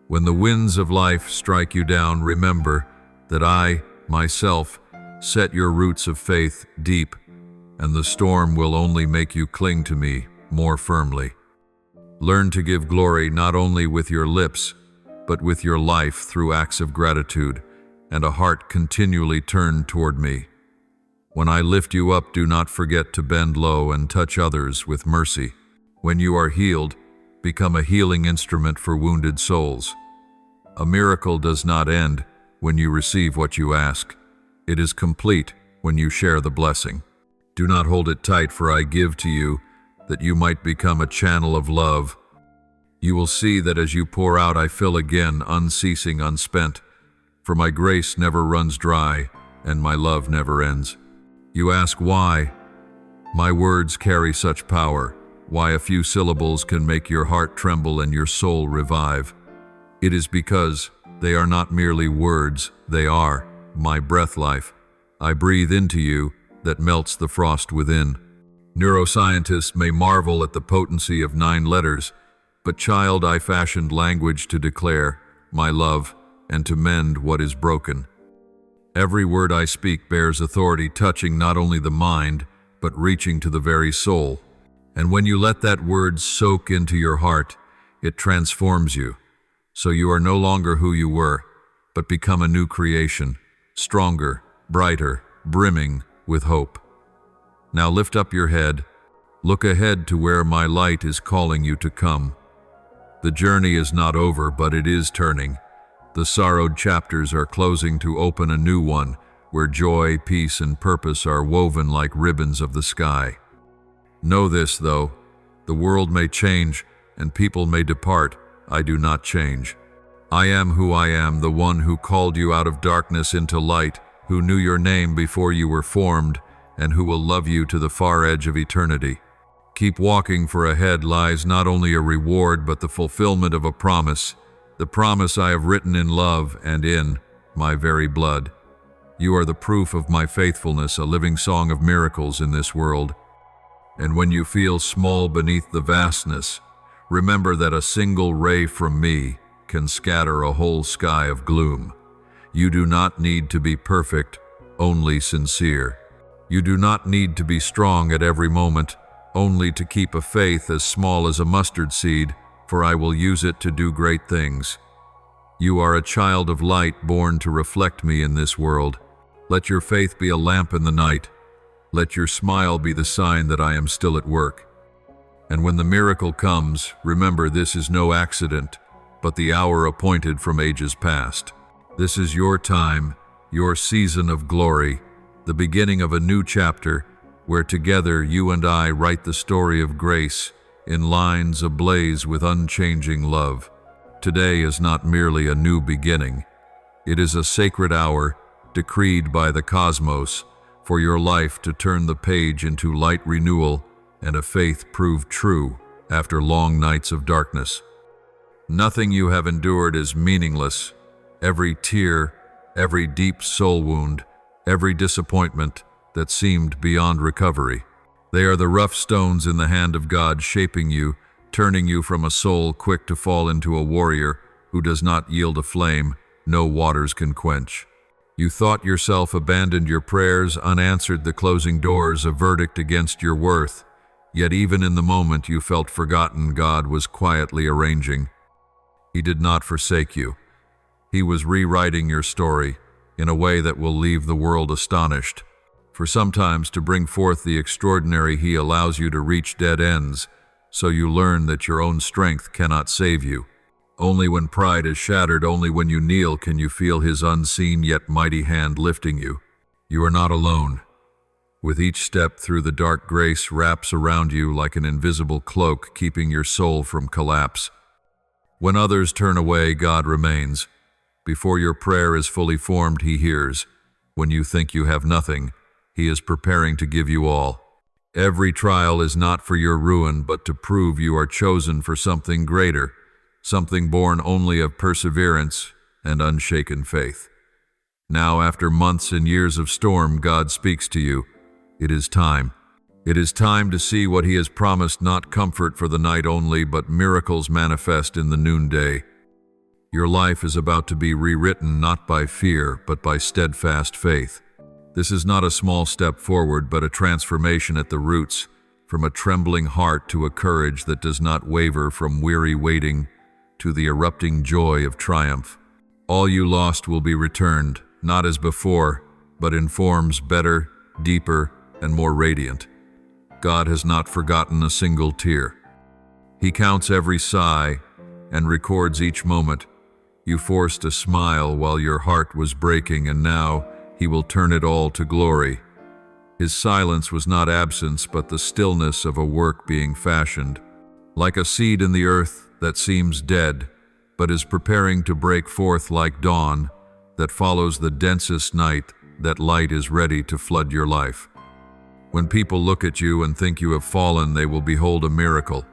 When the winds of life strike you down, remember that I, myself, set your roots of faith deep, and the storm will only make you cling to me more firmly. Learn to give glory not only with your lips, but with your life through acts of gratitude and a heart continually turned toward me. When I lift you up, do not forget to bend low and touch others with mercy. When you are healed, become a healing instrument for wounded souls. A miracle does not end when you receive what you ask. It is complete when you share the blessing. Do not hold it tight, for I give to you that you might become a channel of love. You will see that as you pour out, I fill again, unceasing, unspent. For my grace never runs dry, and my love never ends. You ask why? My words carry such power, why a few syllables can make your heart tremble and your soul revive. It is because they are not merely words, they are my breath life. I breathe into you that melts the frost within. Neuroscientists may marvel at the potency of 9 letters, but child, I fashioned language to declare my love and to mend what is broken. Every word I speak bears authority, touching not only the mind, but reaching to the very soul. And when you let that word soak into your heart, it transforms you. So you are no longer who you were, but become a new creation, stronger, brighter, brimming with hope. Now lift up your head, look ahead to where my light is calling you to come. The journey is not over, but it is turning. The sorrowed chapters are closing to open a new one, where joy, peace, and purpose are woven like ribbons of the sky. Know this, though, the world may change and people may depart, I do not change. I am who I am, the one who called you out of darkness into light, who knew your name before you were formed, and who will love you to the far edge of eternity. Keep walking, for ahead lies not only a reward but the fulfillment of a promise, the promise I have written in love and in my very blood. You are the proof of my faithfulness, a living song of miracles in this world. And when you feel small beneath the vastness, remember that a single ray from me can scatter a whole sky of gloom. You do not need to be perfect, only sincere. You do not need to be strong at every moment, only to keep a faith as small as a mustard seed, for I will use it to do great things. You are a child of light born to reflect me in this world. Let your faith be a lamp in the night. Let your smile be the sign that I am still at work. And when the miracle comes, remember this is no accident, but the hour appointed from ages past. This is your time, your season of glory, the beginning of a new chapter, where together you and I write the story of grace in lines ablaze with unchanging love. Today is not merely a new beginning. It is a sacred hour decreed by the cosmos for your life to turn the page into light renewal and a faith proved true after long nights of darkness. Nothing you have endured is meaningless. Every tear, every deep soul wound, every disappointment that seemed beyond recovery. They are the rough stones in the hand of God shaping you, turning you from a soul quick to fall into a warrior who does not yield a flame no waters can quench. You thought yourself abandoned your prayers, unanswered the closing doors, a verdict against your worth. Yet even in the moment you felt forgotten, God was quietly arranging. He did not forsake you. He was rewriting your story in a way that will leave the world astonished. For sometimes to bring forth the extraordinary, He allows you to reach dead ends, so you learn that your own strength cannot save you. Only when pride is shattered, only when you kneel can you feel His unseen yet mighty hand lifting you. You are not alone. With each step through the dark, grace wraps around you like an invisible cloak, keeping your soul from collapse. When others turn away, God remains. Before your prayer is fully formed, He hears. When you think you have nothing, He is preparing to give you all. Every trial is not for your ruin, but to prove you are chosen for something greater, something born only of perseverance and unshaken faith. Now, after months and years of storm, God speaks to you. It is time. It is time to see what He has promised, not comfort for the night only, but miracles manifest in the noonday. Your life is about to be rewritten not by fear, but by steadfast faith. This is not a small step forward, but a transformation at the roots, from a trembling heart to a courage that does not waver, from weary waiting to the erupting joy of triumph. All you lost will be returned, not as before, but in forms better, deeper, and more radiant. God has not forgotten a single tear. He counts every sigh and records each moment. You forced a smile while your heart was breaking, and now He will turn it all to glory. His silence was not absence, but the stillness of a work being fashioned. Like a seed in the earth that seems dead, but is preparing to break forth like dawn that follows the densest night, that light is ready to flood your life. When people look at you and think you have fallen, they will behold a miracle.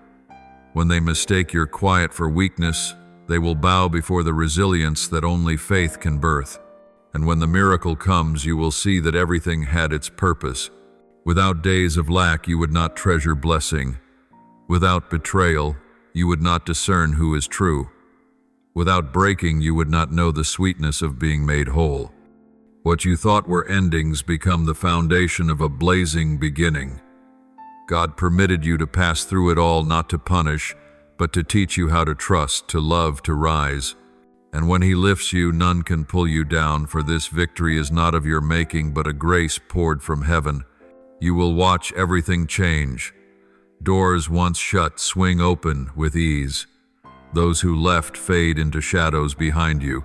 When they mistake your quiet for weakness, they will bow before the resilience that only faith can birth. And when the miracle comes, you will see that everything had its purpose. Without days of lack, you would not treasure blessing. Without betrayal, you would not discern who is true. Without breaking, you would not know the sweetness of being made whole. What you thought were endings become the foundation of a blazing beginning. God permitted you to pass through it all, not to punish, but to teach you how to trust, to love, to rise. And when He lifts you, none can pull you down, for this victory is not of your making, but a grace poured from heaven. You will watch everything change. Doors once shut swing open with ease. Those who left fade into shadows behind you.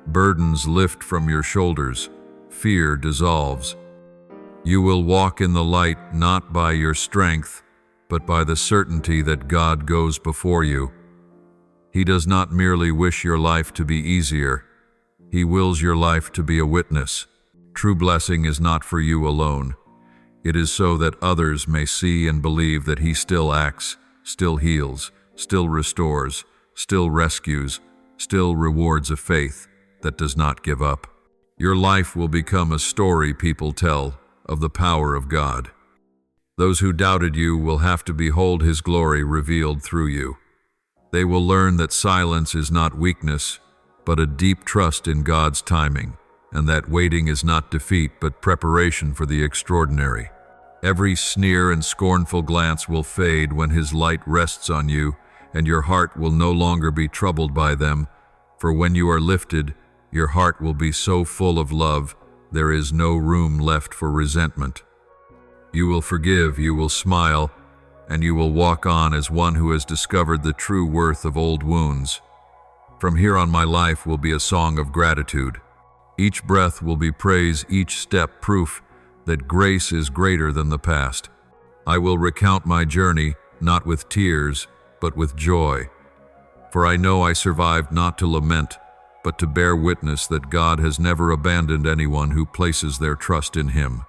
Burdens lift from your shoulders. Fear dissolves. You will walk in the light, not by your strength, but by the certainty that God goes before you. He does not merely wish your life to be easier. He wills your life to be a witness. True blessing is not for you alone. It is so that others may see and believe that He still acts, still heals, still restores, still rescues, still rewards a faith that does not give up. Your life will become a story people tell of the power of God. Those who doubted you will have to behold His glory revealed through you. They will learn that silence is not weakness, but a deep trust in God's timing, and that waiting is not defeat but preparation for the extraordinary. Every sneer and scornful glance will fade when His light rests on you, and your heart will no longer be troubled by them, for when you are lifted, your heart will be so full of love, there is no room left for resentment. You will forgive, you will smile, and you will walk on as one who has discovered the true worth of old wounds. From here on, my life will be a song of gratitude. Each breath will be praise, each step proof that grace is greater than the past. I will recount my journey, not with tears, but with joy. For I know I survived not to lament, but to bear witness that God has never abandoned anyone who places their trust in Him.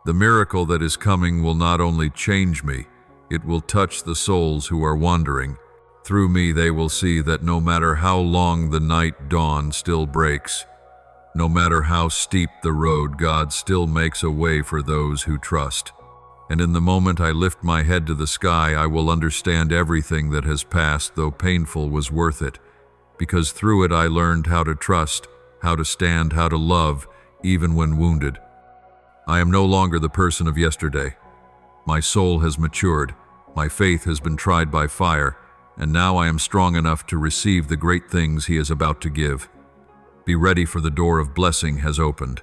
The miracle that is coming will not only change me, it will touch the souls who are wandering. Through me they will see that no matter how long the night, dawn still breaks. No matter how steep the road, God still makes a way for those who trust. And in the moment I lift my head to the sky, I will understand everything that has passed, though painful, was worth it, because through it I learned how to trust, how to stand, how to love, even when wounded. I am no longer the person of yesterday. My soul has matured, my faith has been tried by fire, and now I am strong enough to receive the great things He is about to give. Be ready, for the door of blessing has opened.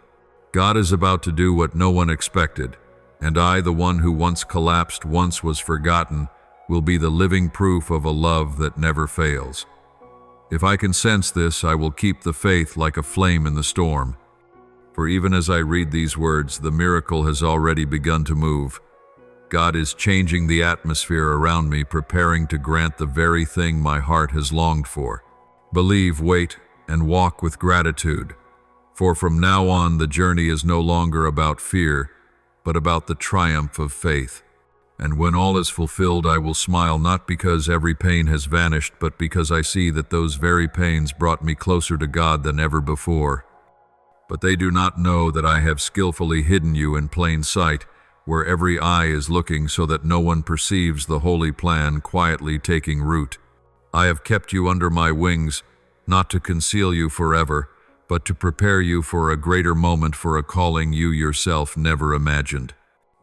God is about to do what no one expected, and I, the one who once collapsed, once was forgotten, will be the living proof of a love that never fails. If I can sense this, I will keep the faith like a flame in the storm. For even as I read these words, the miracle has already begun to move. God is changing the atmosphere around me, preparing to grant the very thing my heart has longed for. Believe, wait, and walk with gratitude. For from now on, the journey is no longer about fear, but about the triumph of faith. And when all is fulfilled, I will smile, not because every pain has vanished, but because I see that those very pains brought me closer to God than ever before. But they do not know that I have skillfully hidden you in plain sight, where every eye is looking, so that no one perceives the holy plan quietly taking root. I have kept you under my wings, not to conceal you forever, but to prepare you for a greater moment, for a calling you yourself never imagined.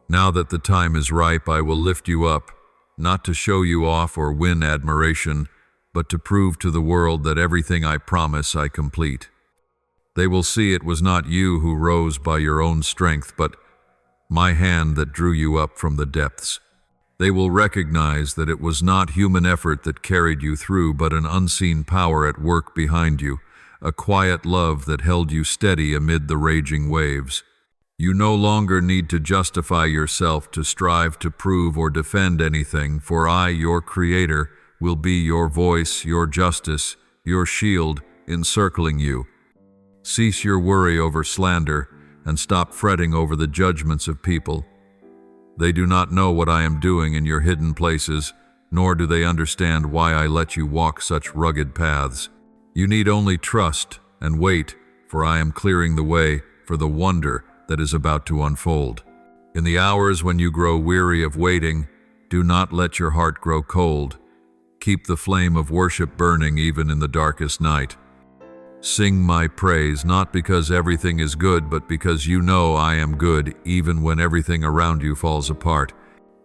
Now that the time is ripe, I will lift you up, not to show you off or win admiration, but to prove to the world that everything I promise I complete. They will see it was not you who rose by your own strength, but my hand that drew you up from the depths. They will recognize that it was not human effort that carried you through, but an unseen power at work behind you, a quiet love that held you steady amid the raging waves. You no longer need to justify yourself, to strive to prove or defend anything, for I, your Creator, will be your voice, your justice, your shield, encircling you. Cease your worry over slander, and stop fretting over the judgments of people. They do not know what I am doing in your hidden places, nor do they understand why I let you walk such rugged paths. You need only trust and wait, for I am clearing the way for the wonder that is about to unfold. In the hours when you grow weary of waiting, do not let your heart grow cold. Keep the flame of worship burning even in the darkest night. Sing my praise, not because everything is good, but because you know I am good, even when everything around you falls apart.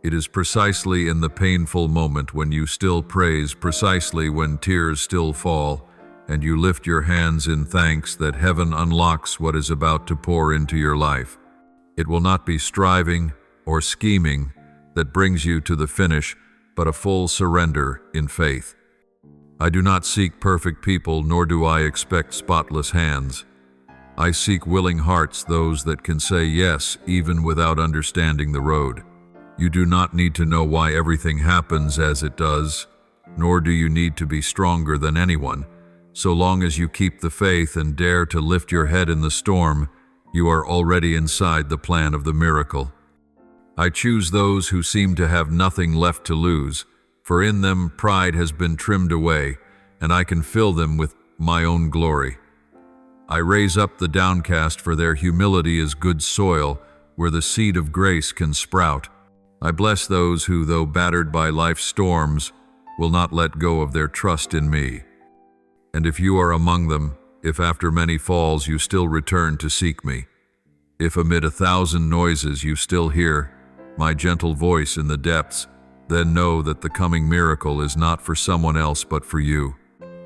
It is precisely in the painful moment when you still praise, precisely when tears still fall, and you lift your hands in thanks, that heaven unlocks what is about to pour into your life. It will not be striving or scheming that brings you to the finish, but a full surrender in faith. I do not seek perfect people, nor do I expect spotless hands. I seek willing hearts, those that can say yes, even without understanding the road. You do not need to know why everything happens as it does, nor do you need to be stronger than anyone. So long as you keep the faith and dare to lift your head in the storm, you are already inside the plan of the miracle. I choose those who seem to have nothing left to lose, for in them pride has been trimmed away, and I can fill them with my own glory. I raise up the downcast, for their humility is good soil, where the seed of grace can sprout. I bless those who, though battered by life's storms, will not let go of their trust in me. And if you are among them, if after many falls you still return to seek me, if amid 1,000 noises you still hear my gentle voice in the depths, then know that the coming miracle is not for someone else but for you.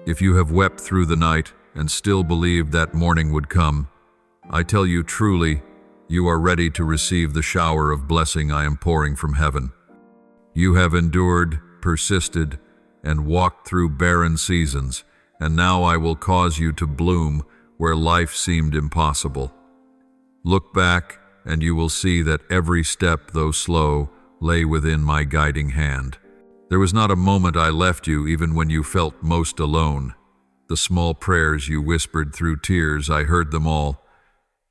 If you have wept through the night and still believed that morning would come, I tell you truly, you are ready to receive the shower of blessing I am pouring from heaven. You have endured, persisted, and walked through barren seasons, and now I will cause you to bloom where life seemed impossible. Look back, and you will see that every step, though slow, lay within my guiding hand. There was not a moment I left you, even when you felt most alone. The small prayers you whispered through tears, I heard them all.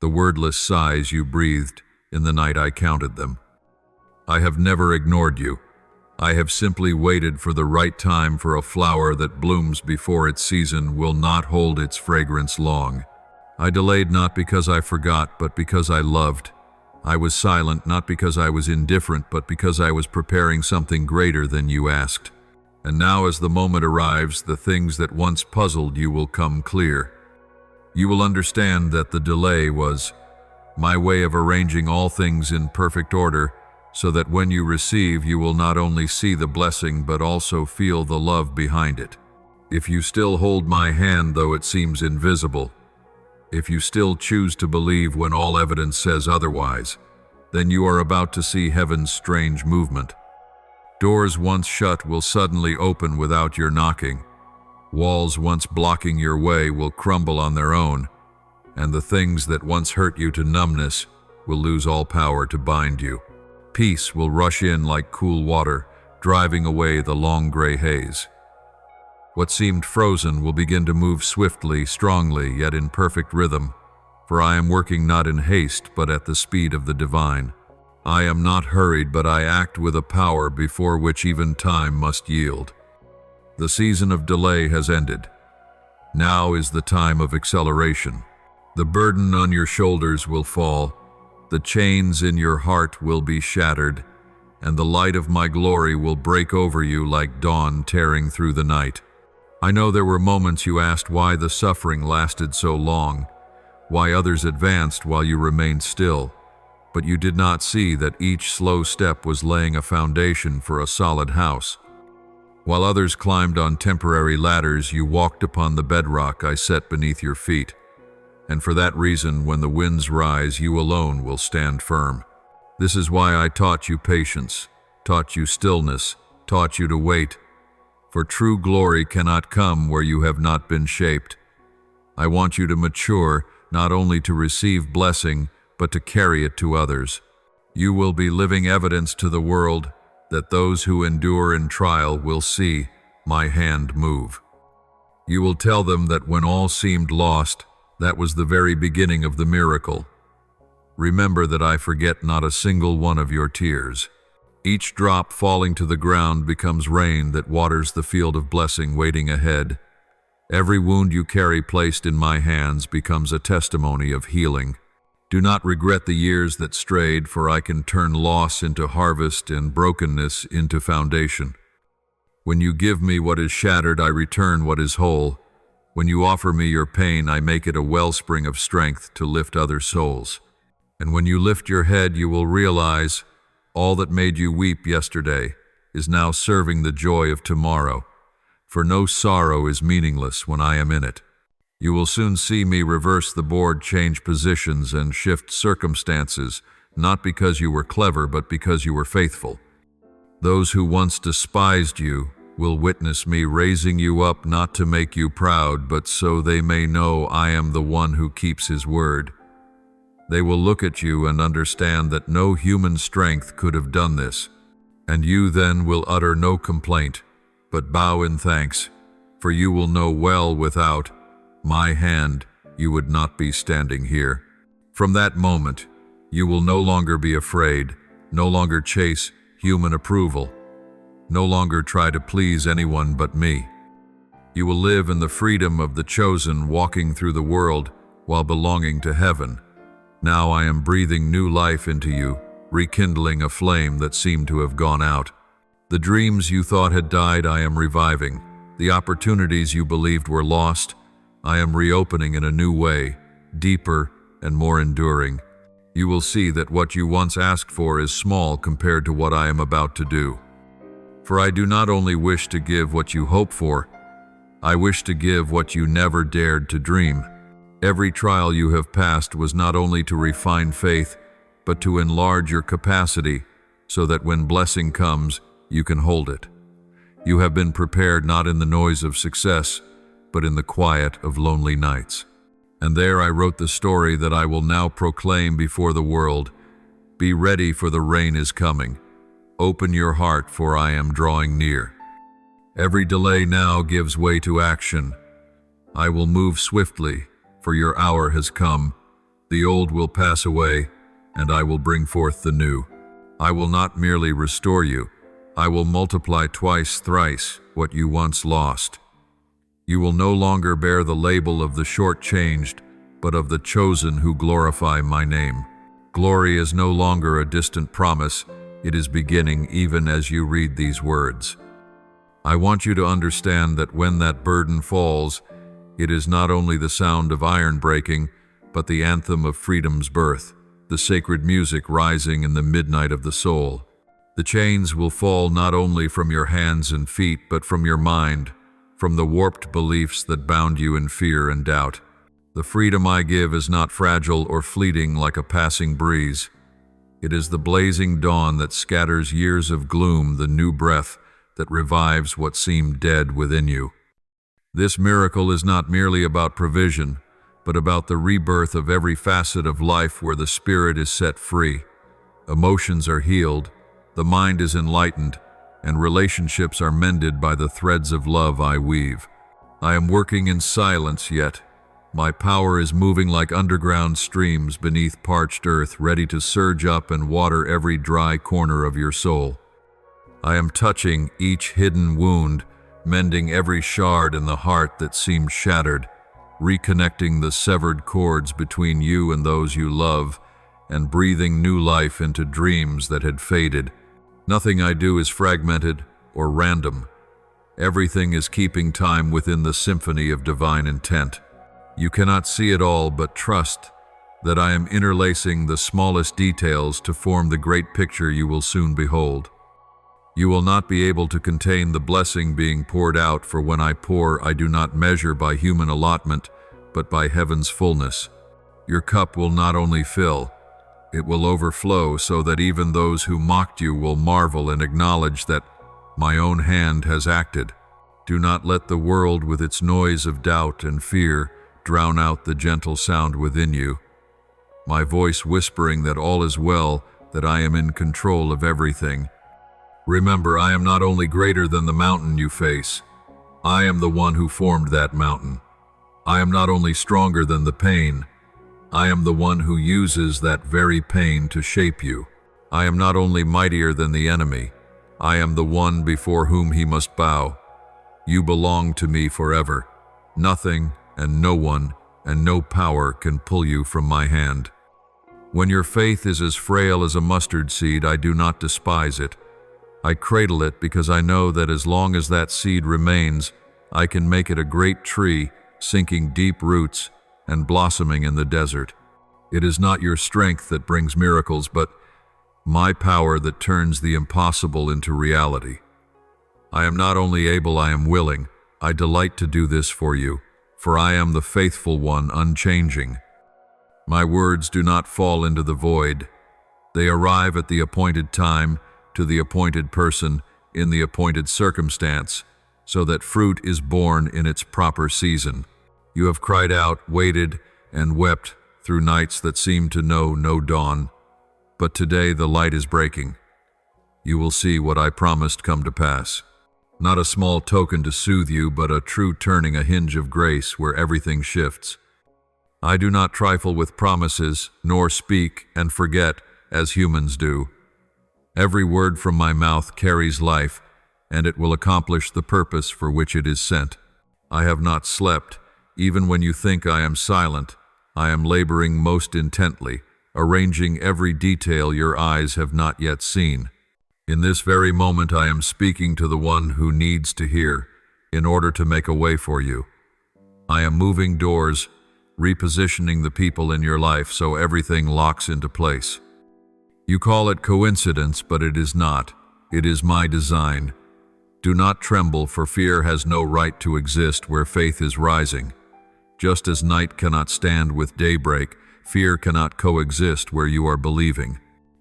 The wordless sighs you breathed, in the night I counted them. I have never ignored you. I have simply waited for the right time, for a flower that blooms before its season will not hold its fragrance long. I delayed not because I forgot, but because I loved. I was silent not because I was indifferent, but because I was preparing something greater than you asked. And now as the moment arrives, the things that once puzzled you will come clear. You will understand that the delay was my way of arranging all things in perfect order, so that when you receive, you will not only see the blessing but also feel the love behind it. If you still hold my hand though it seems invisible, if you still choose to believe when all evidence says otherwise, then you are about to see heaven's strange movement. Doors once shut will suddenly open without your knocking. Walls once blocking your way will crumble on their own, and the things that once hurt you to numbness will lose all power to bind you. Peace will rush in like cool water, driving away the long gray haze. What seemed frozen will begin to move swiftly, strongly, yet in perfect rhythm, for I am working not in haste, but at the speed of the divine. I am not hurried, but I act with a power before which even time must yield. The season of delay has ended. Now is the time of acceleration. The burden on your shoulders will fall, the chains in your heart will be shattered, and the light of my glory will break over you like dawn tearing through the night. I know there were moments you asked why the suffering lasted so long, why others advanced while you remained still, but you did not see that each slow step was laying a foundation for a solid house. While others climbed on temporary ladders, you walked upon the bedrock I set beneath your feet. And for that reason, when the winds rise, you alone will stand firm. This is why I taught you patience, taught you stillness, taught you to wait. For true glory cannot come where you have not been shaped. I want you to mature, not only to receive blessing, but to carry it to others. You will be living evidence to the world that those who endure in trial will see my hand move. You will tell them that when all seemed lost, that was the very beginning of the miracle. Remember that I forget not a single one of your tears. Each drop falling to the ground becomes rain that waters the field of blessing waiting ahead. Every wound you carry placed in my hands becomes a testimony of healing. Do not regret the years that strayed, for I can turn loss into harvest and brokenness into foundation. When you give me what is shattered, I return what is whole. When you offer me your pain, I make it a wellspring of strength to lift other souls. And when you lift your head, you will realize all that made you weep yesterday is now serving the joy of tomorrow. For no sorrow is meaningless when I am in it. You will soon see me reverse the board, change positions, and shift circumstances, not because you were clever, but because you were faithful. Those who once despised you will witness me raising you up, not to make you proud, but so they may know I am the one who keeps his word. They will look at you and understand that no human strength could have done this, and you then will utter no complaint, but bow in thanks, for you will know well without my hand you would not be standing here. From that moment, you will no longer be afraid, no longer chase human approval, no longer try to please anyone but me. You will live in the freedom of the chosen, walking through the world while belonging to heaven. Now I am breathing new life into you, rekindling a flame that seemed to have gone out. The dreams you thought had died, I am reviving. The opportunities you believed were lost, I am reopening in a new way, deeper and more enduring. You will see that what you once asked for is small compared to what I am about to do. For I do not only wish to give what you hope for, I wish to give what you never dared to dream. Every trial you have passed was not only to refine faith, but to enlarge your capacity so that when blessing comes, you can hold it. You have been prepared not in the noise of success, but in the quiet of lonely nights. And there I wrote the story that I will now proclaim before the world. Be ready, for the rain is coming. Open your heart, for I am drawing near. Every delay now gives way to action. I will move swiftly, for your hour has come. The old will pass away, and I will bring forth the new. I will not merely restore you, I will multiply twice, thrice what you once lost. You will no longer bear the label of the shortchanged, but of the chosen who glorify my name. Glory is no longer a distant promise, it is beginning even as you read these words. I want you to understand that when that burden falls, it is not only the sound of iron breaking, but the anthem of freedom's birth, the sacred music rising in the midnight of the soul. The chains will fall not only from your hands and feet, but from your mind, from the warped beliefs that bound you in fear and doubt. The freedom I give is not fragile or fleeting like a passing breeze. It is the blazing dawn that scatters years of gloom, the new breath that revives what seemed dead within you. This miracle is not merely about provision, but about the rebirth of every facet of life where the spirit is set free. Emotions are healed, the mind is enlightened, and relationships are mended by the threads of love I weave. I am working in silence, yet my power is moving like underground streams beneath parched earth, ready to surge up and water every dry corner of your soul. I am touching each hidden wound, mending every shard in the heart that seemed shattered, reconnecting the severed cords between you and those you love, and breathing new life into dreams that had faded. Nothing I do is fragmented or random. Everything is keeping time within the symphony of divine intent. You cannot see it all, but trust that I am interlacing the smallest details to form the great picture you will soon behold. You will not be able to contain the blessing being poured out, for when I pour, I do not measure by human allotment, but by heaven's fullness. Your cup will not only fill, it will overflow, so that even those who mocked you will marvel and acknowledge that my own hand has acted. Do not let the world with its noise of doubt and fear drown out the gentle sound within you. My voice whispering that all is well, that I am in control of everything. Remember, I am not only greater than the mountain you face, I am the one who formed that mountain. I am not only stronger than the pain, I am the one who uses that very pain to shape you. I am not only mightier than the enemy, I am the one before whom he must bow. You belong to me forever. Nothing and no one and no power can pull you from my hand. When your faith is as frail as a mustard seed, I do not despise it. I cradle it because I know that as long as that seed remains, I can make it a great tree, sinking deep roots and blossoming in the desert. It is not your strength that brings miracles, but my power that turns the impossible into reality. I am not only able, I am willing. I delight to do this for you, for I am the faithful one, unchanging. My words do not fall into the void. They arrive at the appointed time, to the appointed person, in the appointed circumstance, so that fruit is born in its proper season. You have cried out, waited, and wept through nights that seemed to know no dawn. But today the light is breaking. You will see what I promised come to pass. Not a small token to soothe you, but a true turning, a hinge of grace where everything shifts. I do not trifle with promises, nor speak and forget as humans do. Every word from my mouth carries life, and it will accomplish the purpose for which it is sent. I have not slept. Even when you think I am silent, I am laboring most intently, arranging every detail your eyes have not yet seen. In this very moment I am speaking to the one who needs to hear in order to make a way for you. I am moving doors, repositioning the people in your life so everything locks into place. You call it coincidence, but it is not. It is my design. Do not tremble, for fear has no right to exist where faith is rising. Just as night cannot stand with daybreak, fear cannot coexist where you are believing.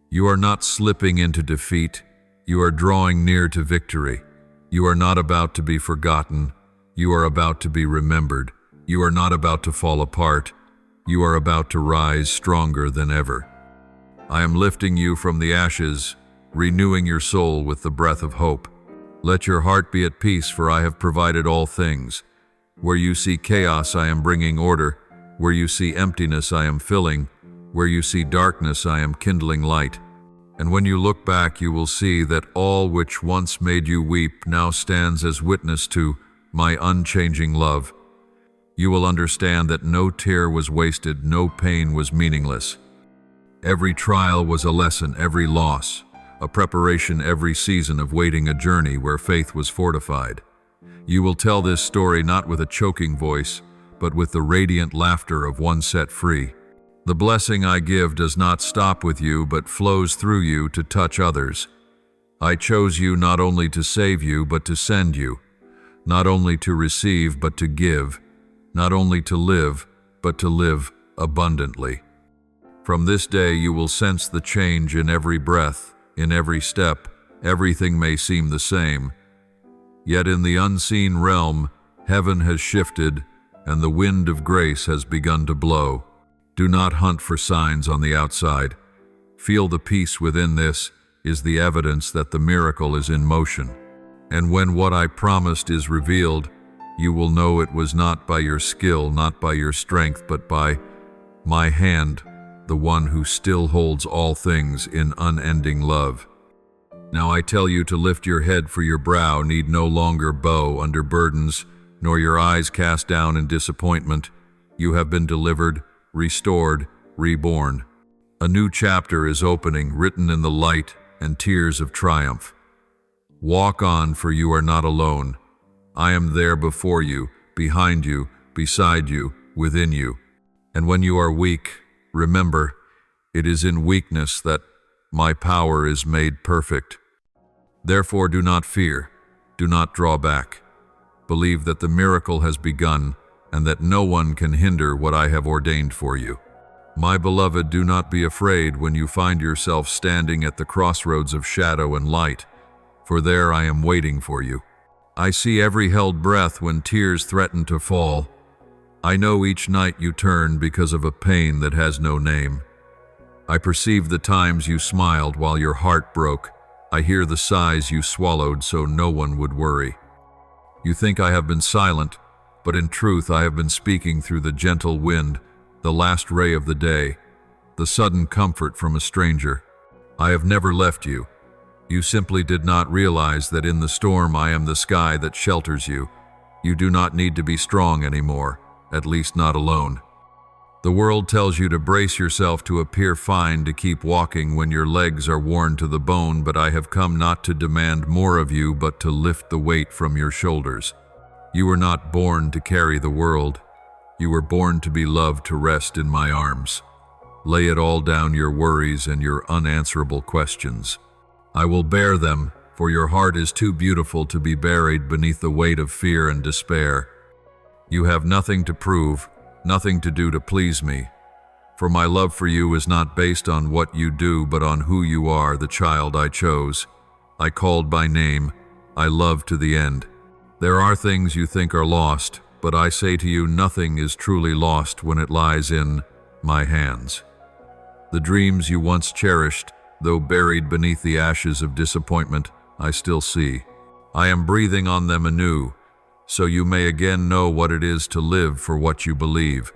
You are not slipping into defeat. You are drawing near to victory. You are not about to be forgotten. You are about to be remembered. You are not about to fall apart. You are about to rise stronger than ever. I am lifting you from the ashes, renewing your soul with the breath of hope. Let your heart be at peace, for I have provided all things. Where you see chaos, I am bringing order. Where you see emptiness, I am filling. Where you see darkness, I am kindling light. And when you look back, you will see that all which once made you weep now stands as witness to my unchanging love. You will understand that no tear was wasted, no pain was meaningless. Every trial was a lesson, every loss a preparation, every season of waiting a journey where faith was fortified. You will tell this story not with a choking voice, but with the radiant laughter of one set free. The blessing I give does not stop with you, but flows through you to touch others. I chose you not only to save you, but to send you, not only to receive, but to give, not only to live, but to live abundantly. From this day you will sense the change in every breath, in every step. Everything may seem the same, yet in the unseen realm, heaven has shifted and the wind of grace has begun to blow. Do not hunt for signs on the outside. Feel the peace within. This is the evidence that the miracle is in motion. And when what I promised is revealed, you will know it was not by your skill, not by your strength, but by my hand, the one who still holds all things in unending love. Now I tell you to lift your head, for your brow need no longer bow under burdens, nor your eyes cast down in disappointment. You have been delivered, restored, reborn. A new chapter is opening, written in the light and tears of triumph. Walk on, for you are not alone. I am there before you, behind you, beside you, within you. And when you are weak, remember, it is in weakness that my power is made perfect. Therefore do not fear, do not draw back. Believe that the miracle has begun and that no one can hinder what I have ordained for you. My beloved, do not be afraid when you find yourself standing at the crossroads of shadow and light, for there I am waiting for you. I see every held breath when tears threaten to fall. I know each night you turn because of a pain that has no name. I perceive the times you smiled while your heart broke. I hear the sighs you swallowed so no one would worry. You think I have been silent, but in truth I have been speaking through the gentle wind, the last ray of the day, the sudden comfort from a stranger. I have never left you. You simply did not realize that in the storm I am the sky that shelters you. You do not need to be strong anymore. At least not alone. The world tells you to brace yourself to appear fine, to keep walking when your legs are worn to the bone, but I have come not to demand more of you, but to lift the weight from your shoulders. You were not born to carry the world. You were born to be loved, to rest in my arms. Lay it all down, your worries and your unanswerable questions. I will bear them, for your heart is too beautiful to be buried beneath the weight of fear and despair. You have nothing to prove, nothing to do to please me, for my love for you is not based on what you do, but on who you are, the child I chose. I called by name, I love to the end. There are things you think are lost, but I say to you, nothing is truly lost when it lies in my hands. The dreams you once cherished, though buried beneath the ashes of disappointment, I still see. I am breathing on them anew, so you may again know what it is to live for what you believe.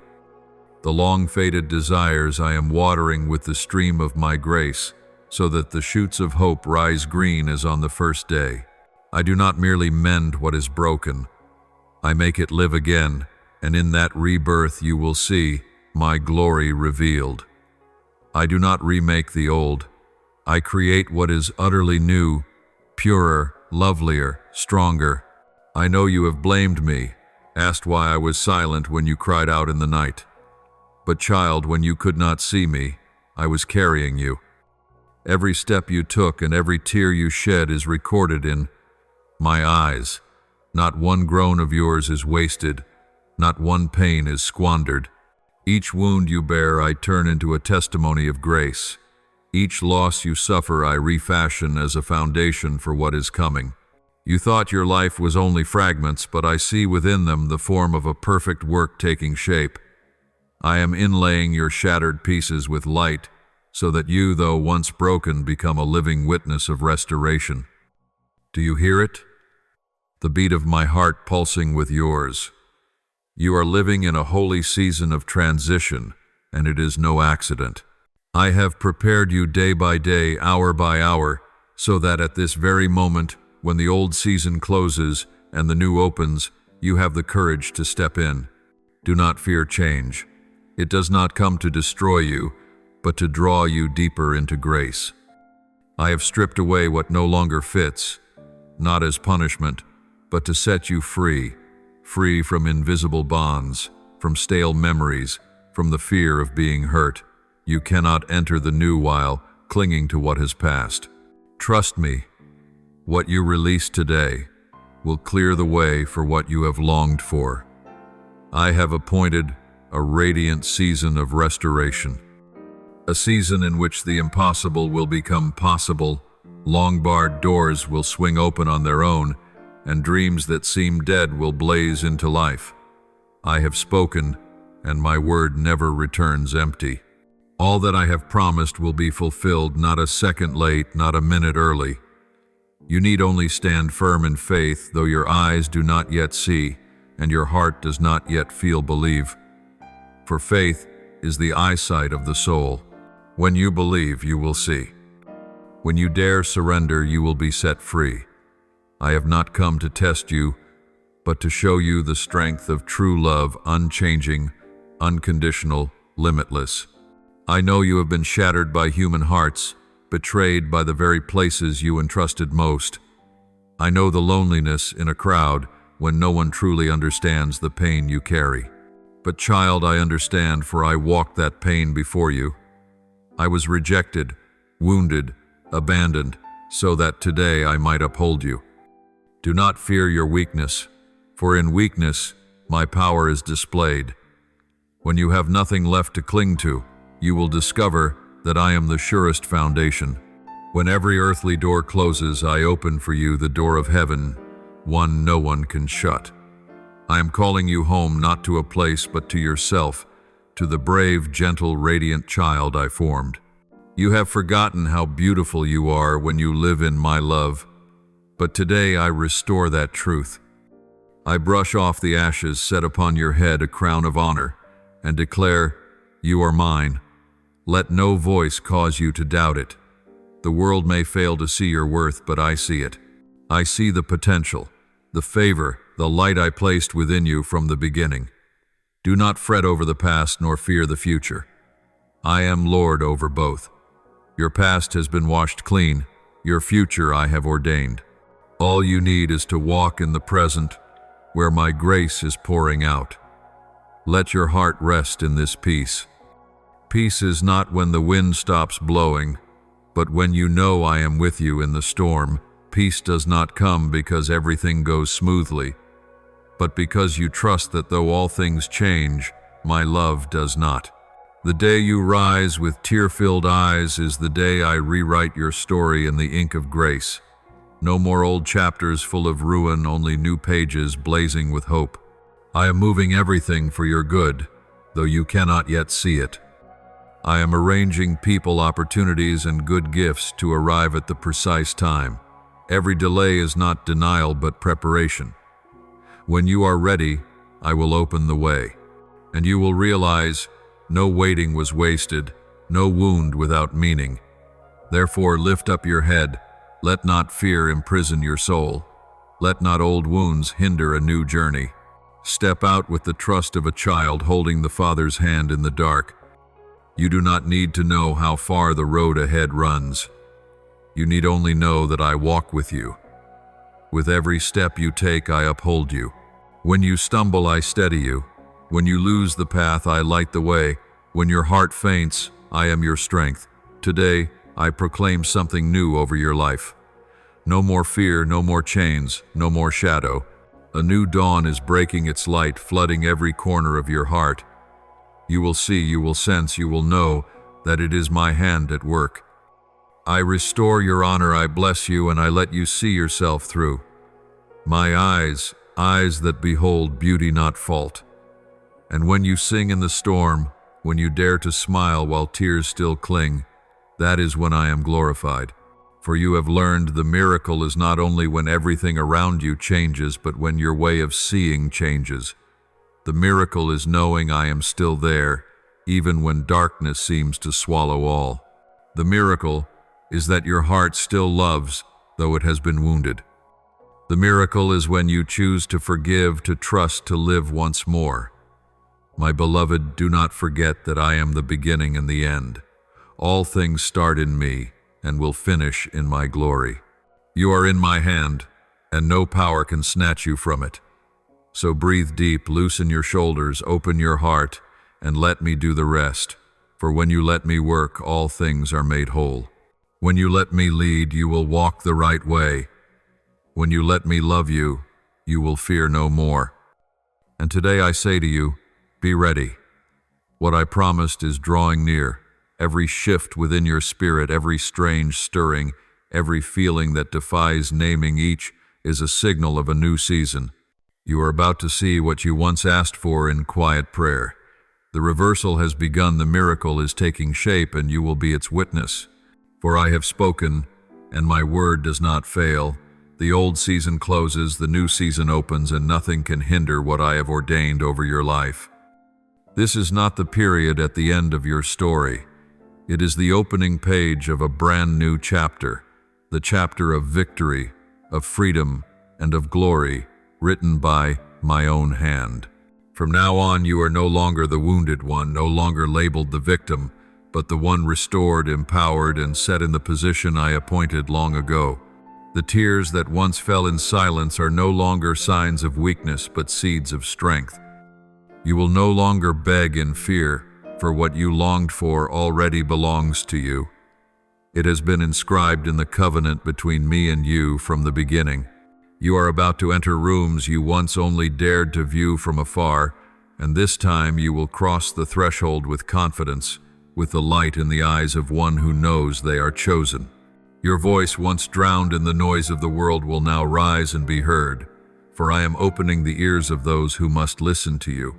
The long-faded desires I am watering with the stream of my grace, so that the shoots of hope rise green as on the first day. I do not merely mend what is broken. I make it live again, and in that rebirth you will see my glory revealed. I do not remake the old. I create what is utterly new, purer, lovelier, stronger. I know you have blamed me, asked why I was silent when you cried out in the night. But child, when you could not see me, I was carrying you. Every step you took and every tear you shed is recorded in my eyes. Not one groan of yours is wasted, not one pain is squandered. Each wound you bear I turn into a testimony of grace. Each loss you suffer I refashion as a foundation for what is coming. You thought your life was only fragments, but I see within them the form of a perfect work taking shape. I am inlaying your shattered pieces with light, so that you, though once broken, become a living witness of restoration. Do you hear it? The beat of my heart pulsing with yours. You are living in a holy season of transition, and it is no accident. I have prepared you day by day, hour by hour, so that at this very moment, when the old season closes and the new opens, you have the courage to step in. Do not fear change. It does not come to destroy you, but to draw you deeper into grace. I have stripped away what no longer fits, not as punishment, but to set you free, free from invisible bonds, from stale memories, from the fear of being hurt. You cannot enter the new while clinging to what has passed. Trust me, what you release today will clear the way for what you have longed for. I have appointed a radiant season of restoration, a season in which the impossible will become possible, long-barred doors will swing open on their own, and dreams that seem dead will blaze into life. I have spoken, and my word never returns empty. All that I have promised will be fulfilled, not a second late, not a minute early. You need only stand firm in faith, though your eyes do not yet see, and your heart does not yet feel believe. For faith is the eyesight of the soul. When you believe, you will see. When you dare surrender, you will be set free. I have not come to test you, but to show you the strength of true love, unchanging, unconditional, limitless. I know you have been shattered by human hearts, betrayed by the very places you entrusted most. I know the loneliness in a crowd when no one truly understands the pain you carry. But child, I understand, for I walked that pain before you. I was rejected, wounded, abandoned, so that today I might uphold you. Do not fear your weakness, for in weakness my power is displayed. When you have nothing left to cling to, you will discover that I am the surest foundation. When every earthly door closes, I open for you the door of heaven, one no one can shut. I am calling you home, not to a place, but to yourself, to the brave, gentle, radiant child I formed. You have forgotten how beautiful you are when you live in my love, but today I restore that truth. I brush off the ashes, set upon your head a crown of honor, and declare, you are mine. Let no voice cause you to doubt it. The world may fail to see your worth, but I see it. I see the potential, the favor, the light I placed within you from the beginning. Do not fret over the past nor fear the future. I am Lord over both. Your past has been washed clean. Your future I have ordained. All you need is to walk in the present, where my grace is pouring out. Let your heart rest in this peace. Peace is not when the wind stops blowing, but when you know I am with you in the storm. Peace does not come because everything goes smoothly, but because you trust that though all things change, my love does not. The day you rise with tear-filled eyes is the day I rewrite your story in the ink of grace. No more old chapters full of ruin, only new pages blazing with hope. I am moving everything for your good, though you cannot yet see it. I am arranging people, opportunities, and good gifts to arrive at the precise time. Every delay is not denial, but preparation. When you are ready, I will open the way, and you will realize no waiting was wasted, no wound without meaning. Therefore, lift up your head. Let not fear imprison your soul. Let not old wounds hinder a new journey. Step out with the trust of a child holding the Father's hand in the dark. You do not need to know how far the road ahead runs. You need only know that I walk with you. With every step you take, I uphold you. When you stumble, I steady you. When you lose the path, I light the way. When your heart faints, I am your strength. Today, I proclaim something new over your life. No more fear, no more chains, no more shadow. A new dawn is breaking its light, flooding every corner of your heart. You will see, you will sense, you will know that it is my hand at work. I restore your honor, I bless you, and I let you see yourself through. My eyes, eyes that behold beauty, not fault. And when you sing in the storm, when you dare to smile while tears still cling, that is when I am glorified. For you have learned the miracle is not only when everything around you changes, but when your way of seeing changes. The miracle is knowing I am still there, even when darkness seems to swallow all. The miracle is that your heart still loves, though it has been wounded. The miracle is when you choose to forgive, to trust, to live once more. My beloved, do not forget that I am the beginning and the end. All things start in me and will finish in my glory. You are in my hand, and no power can snatch you from it. So breathe deep, loosen your shoulders, open your heart, and let me do the rest. For when you let me work, all things are made whole. When you let me lead, you will walk the right way. When you let me love you, you will fear no more. And today I say to you, be ready. What I promised is drawing near. Every shift within your spirit, every strange stirring, every feeling that defies naming, each is a signal of a new season. You are about to see what you once asked for in quiet prayer. The reversal has begun, the miracle is taking shape, and you will be its witness. For I have spoken, and my word does not fail. The old season closes, the new season opens, and nothing can hinder what I have ordained over your life. This is not the period at the end of your story. It is the opening page of a brand new chapter, the chapter of victory, of freedom, and of glory, written by my own hand. From now on, you are no longer the wounded one, no longer labeled the victim, but the one restored, empowered, and set in the position I appointed long ago. The tears that once fell in silence are no longer signs of weakness, but seeds of strength. You will no longer beg in fear, for what you longed for already belongs to you. It has been inscribed in the covenant between me and you from the beginning. You are about to enter rooms you once only dared to view from afar, and this time you will cross the threshold with confidence, with the light in the eyes of one who knows they are chosen. Your voice, once drowned in the noise of the world, will now rise and be heard, for I am opening the ears of those who must listen to you.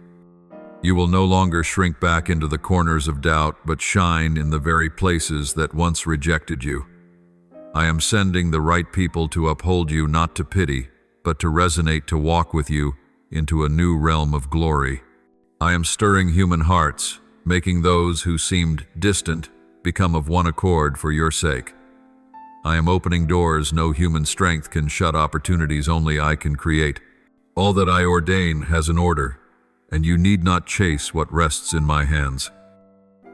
You will no longer shrink back into the corners of doubt, but shine in the very places that once rejected you. I am sending the right people to uphold you, not to pity, but to resonate, to walk with you into a new realm of glory. I am stirring human hearts, making those who seemed distant become of one accord for your sake. I am opening doors no human strength can shut, opportunities only I can create. All that I ordain has an order, and you need not chase what rests in my hands.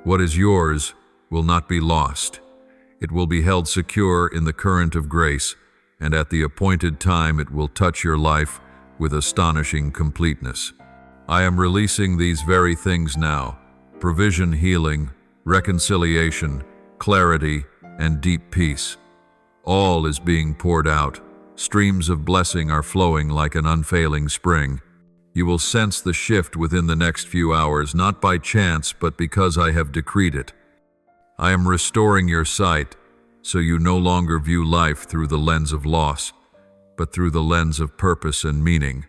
What is yours will not be lost. It will be held secure in the current of grace, and at the appointed time it will touch your life with astonishing completeness. I am releasing these very things now: provision, healing, reconciliation, clarity, and deep peace. All is being poured out. Streams of blessing are flowing like an unfailing spring. You will sense the shift within the next few hours, not by chance, but because I have decreed it. I am restoring your sight, so you no longer view life through the lens of loss, but through the lens of purpose and meaning.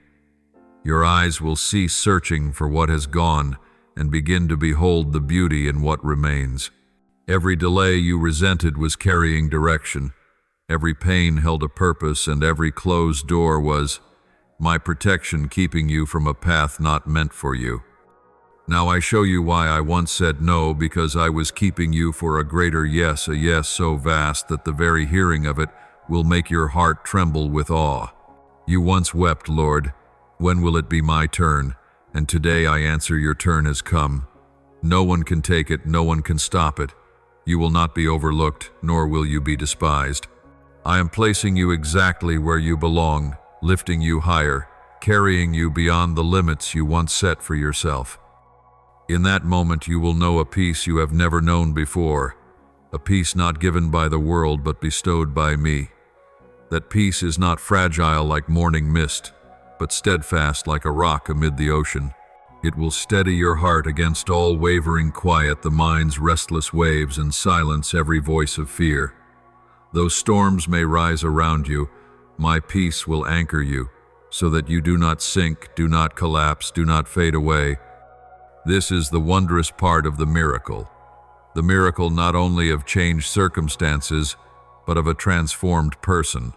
Your eyes will cease searching for what has gone and begin to behold the beauty in what remains. Every delay you resented was carrying direction. Every pain held a purpose, and every closed door was my protection, keeping you from a path not meant for you. Now I show you why I once said no, because I was keeping you for a greater yes, a yes so vast that the very hearing of it will make your heart tremble with awe. You once wept, Lord, when will it be my turn? And today I answer, your turn has come. No one can take it, no one can stop it. You will not be overlooked, nor will you be despised. I am placing you exactly where you belong, lifting you higher, carrying you beyond the limits you once set for yourself. In that moment you will know a peace you have never known before, a peace not given by the world but bestowed by me. That peace is not fragile like morning mist, but steadfast like a rock amid the ocean. It will steady your heart against all wavering quiet the mind's restless waves and silence every voice of fear. Though storms may rise around you, my peace will anchor you, so that you do not sink, do not collapse, do not fade away. This is the wondrous part of the miracle not only of changed circumstances, but of a transformed person.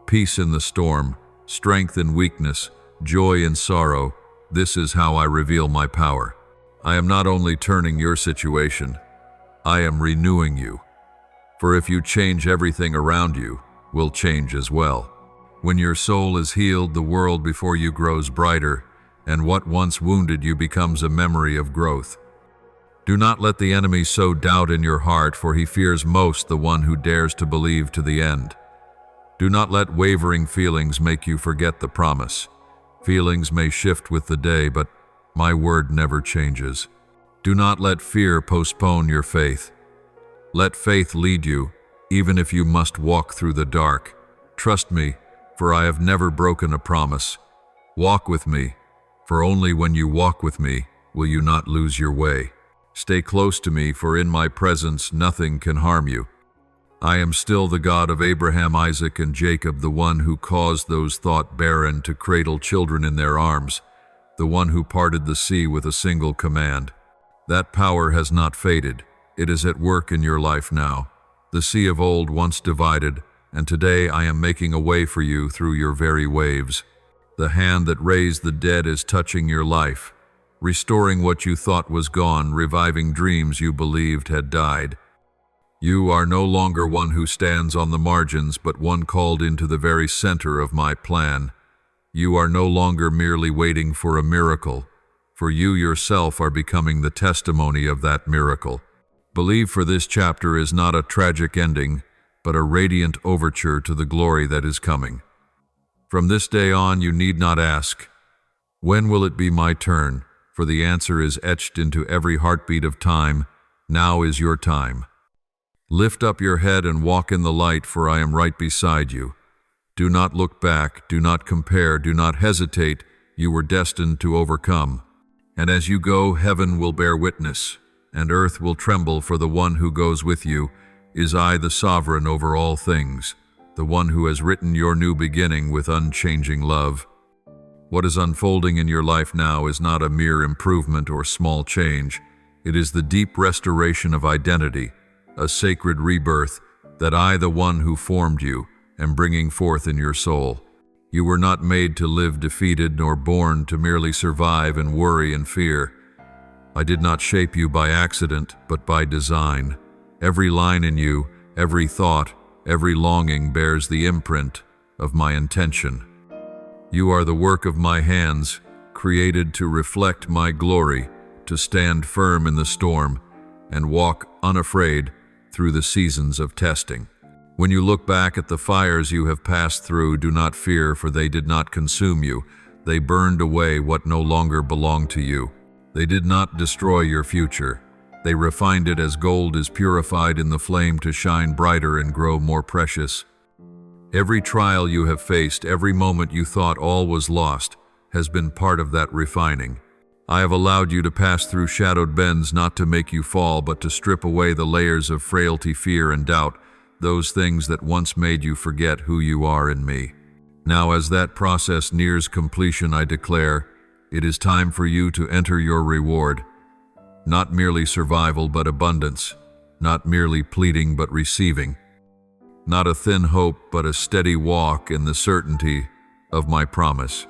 Peace in the storm, strength in weakness, joy in sorrow. This is how I reveal my power. I am not only turning your situation, I am renewing you. For if you change, everything around you will change as well. When your soul is healed, the world before you grows brighter, and what once wounded you becomes a memory of growth. Do not let the enemy sow doubt in your heart, for he fears most the one who dares to believe to the end. Do not let wavering feelings make you forget the promise. Feelings may shift with the day, but my word never changes. Do not let fear postpone your faith. Let faith lead you, even if you must walk through the dark. Trust me, for I have never broken a promise. Walk with me, for only when you walk with me will you not lose your way. Stay close to me, for in my presence nothing can harm you. I am still the God of Abraham, Isaac, and Jacob, the one who caused those thought barren to cradle children in their arms, the one who parted the sea with a single command. That power has not faded. It is at work in your life now. The sea of old once divided, and today I am making a way for you through your very waves. The hand that raised the dead is touching your life, restoring what you thought was gone, reviving dreams you believed had died. You are no longer one who stands on the margins, but one called into the very center of my plan. You are no longer merely waiting for a miracle, for you yourself are becoming the testimony of that miracle. Believe, for this chapter is not a tragic ending, but a radiant overture to the glory that is coming. From this day on, you need not ask, "When will it be my turn?" For the answer is etched into every heartbeat of time. Now is your time. Lift up your head and walk in the light, for I am right beside you. Do not look back, do not compare, do not hesitate. You were destined to overcome. And as you go, heaven will bear witness, and earth will tremble, for the one who goes with you is I, the sovereign over all things, the one who has written your new beginning with unchanging love. What is unfolding in your life now is not a mere improvement or small change. It is the deep restoration of identity, a sacred rebirth that I, the one who formed you, am bringing forth in your soul. You were not made to live defeated, nor born to merely survive in worry and fear. I did not shape you by accident, but by design. Every line in you, every thought, every longing bears the imprint of my intention. You are the work of my hands, created to reflect my glory, to stand firm in the storm, and walk unafraid through the seasons of testing. When you look back at the fires you have passed through, do not fear, for they did not consume you. They burned away what no longer belonged to you. They did not destroy your future. They refined it as gold is purified in the flame to shine brighter and grow more precious. Every trial you have faced, every moment you thought all was lost, has been part of that refining. I have allowed you to pass through shadowed bends, not to make you fall, but to strip away the layers of frailty, fear, and doubt, those things that once made you forget who you are in me. Now, as that process nears completion, I declare, it is time for you to enter your reward. Not merely survival, but abundance. Not merely pleading, but receiving. Not a thin hope, but a steady walk in the certainty of my promise.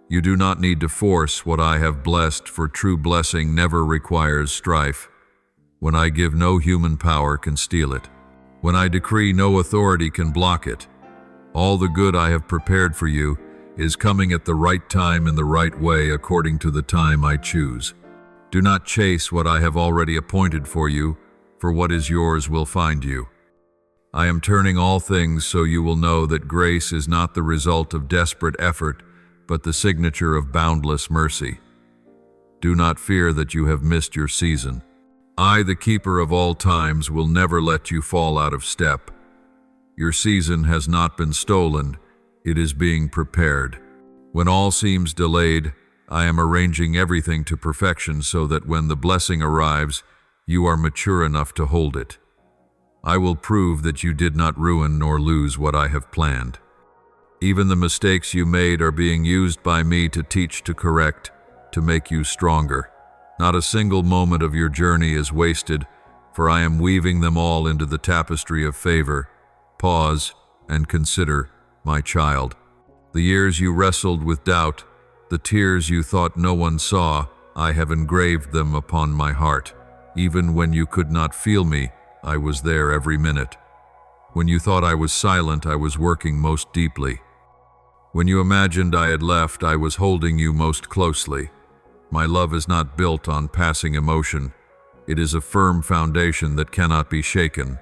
You do not need to force what I have blessed, for true blessing never requires strife. When I give, no human power can steal it. When I decree, no authority can block it. All the good I have prepared for you is coming at the right time in the right way, according to the time I choose. Do not chase what I have already appointed for you, for what is yours will find you. I am turning all things so you will know that grace is not the result of desperate effort, but the signature of boundless mercy. Do not fear that you have missed your season. I, the keeper of all times, will never let you fall out of step. Your season has not been stolen, it is being prepared. When all seems delayed, I am arranging everything to perfection so that when the blessing arrives, you are mature enough to hold it. I will prove that you did not ruin nor lose what I have planned. Even the mistakes you made are being used by me to teach, to correct, to make you stronger. Not a single moment of your journey is wasted, for I am weaving them all into the tapestry of favor. Pause and consider, my child. The years you wrestled with doubt, the tears you thought no one saw, I have engraved them upon my heart. Even when you could not feel me, I was there every minute. When you thought I was silent, I was working most deeply. When you imagined I had left, I was holding you most closely. My love is not built on passing emotion. It is a firm foundation that cannot be shaken.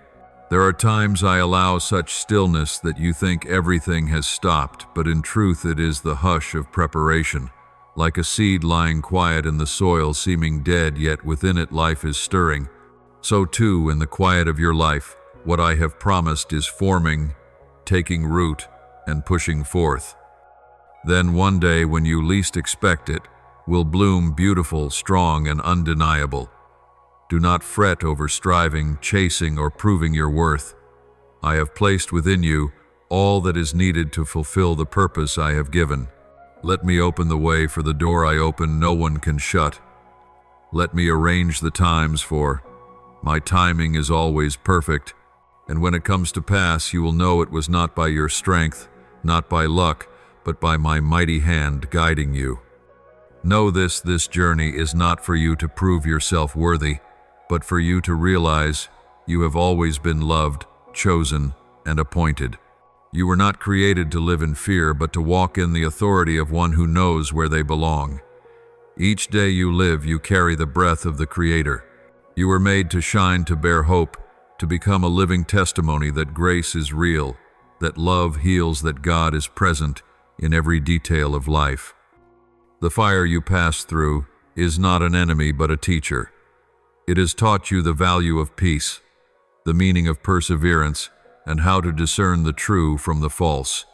There are times I allow such stillness that you think everything has stopped, but in truth it is the hush of preparation. Like a seed lying quiet in the soil, seeming dead, yet within it life is stirring. So too, in the quiet of your life, what I have promised is forming, taking root, and pushing forth. Then one day, when you least expect it, will bloom beautiful, strong, and undeniable. Do not fret over striving, chasing, or proving your worth. I have placed within you all that is needed to fulfill the purpose I have given. Let me open the way, for the door I open no one can shut. Let me arrange the times, for my timing is always perfect, and when it comes to pass, you will know it was not by your strength, not by luck, but by my mighty hand guiding you. Know this journey is not for you to prove yourself worthy, but for you to realize you have always been loved, chosen, and appointed. You were not created to live in fear, but to walk in the authority of one who knows where they belong. Each day you live, you carry the breath of the Creator. You were made to shine, to bear hope, to become a living testimony that grace is real, that love heals, that God is present in every detail of life. The fire you pass through is not an enemy but a teacher. It has taught you the value of peace, the meaning of perseverance, and how to discern the true from the false.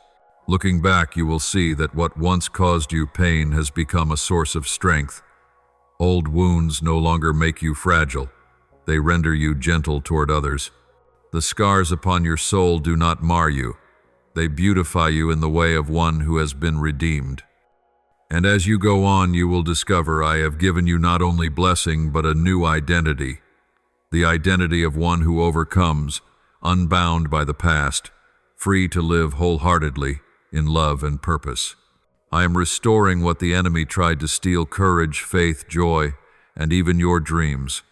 Looking back, you will see that what once caused you pain has become a source of strength. Old wounds no longer make you fragile. They render you gentle toward others. The scars upon your soul do not mar you. They beautify you in the way of one who has been redeemed. And as you go on, you will discover I have given you not only blessing, but a new identity. The identity of one who overcomes, unbound by the past, free to live wholeheartedly in love and purpose. I am restoring what the enemy tried to steal: courage, faith, joy, and even your dreams.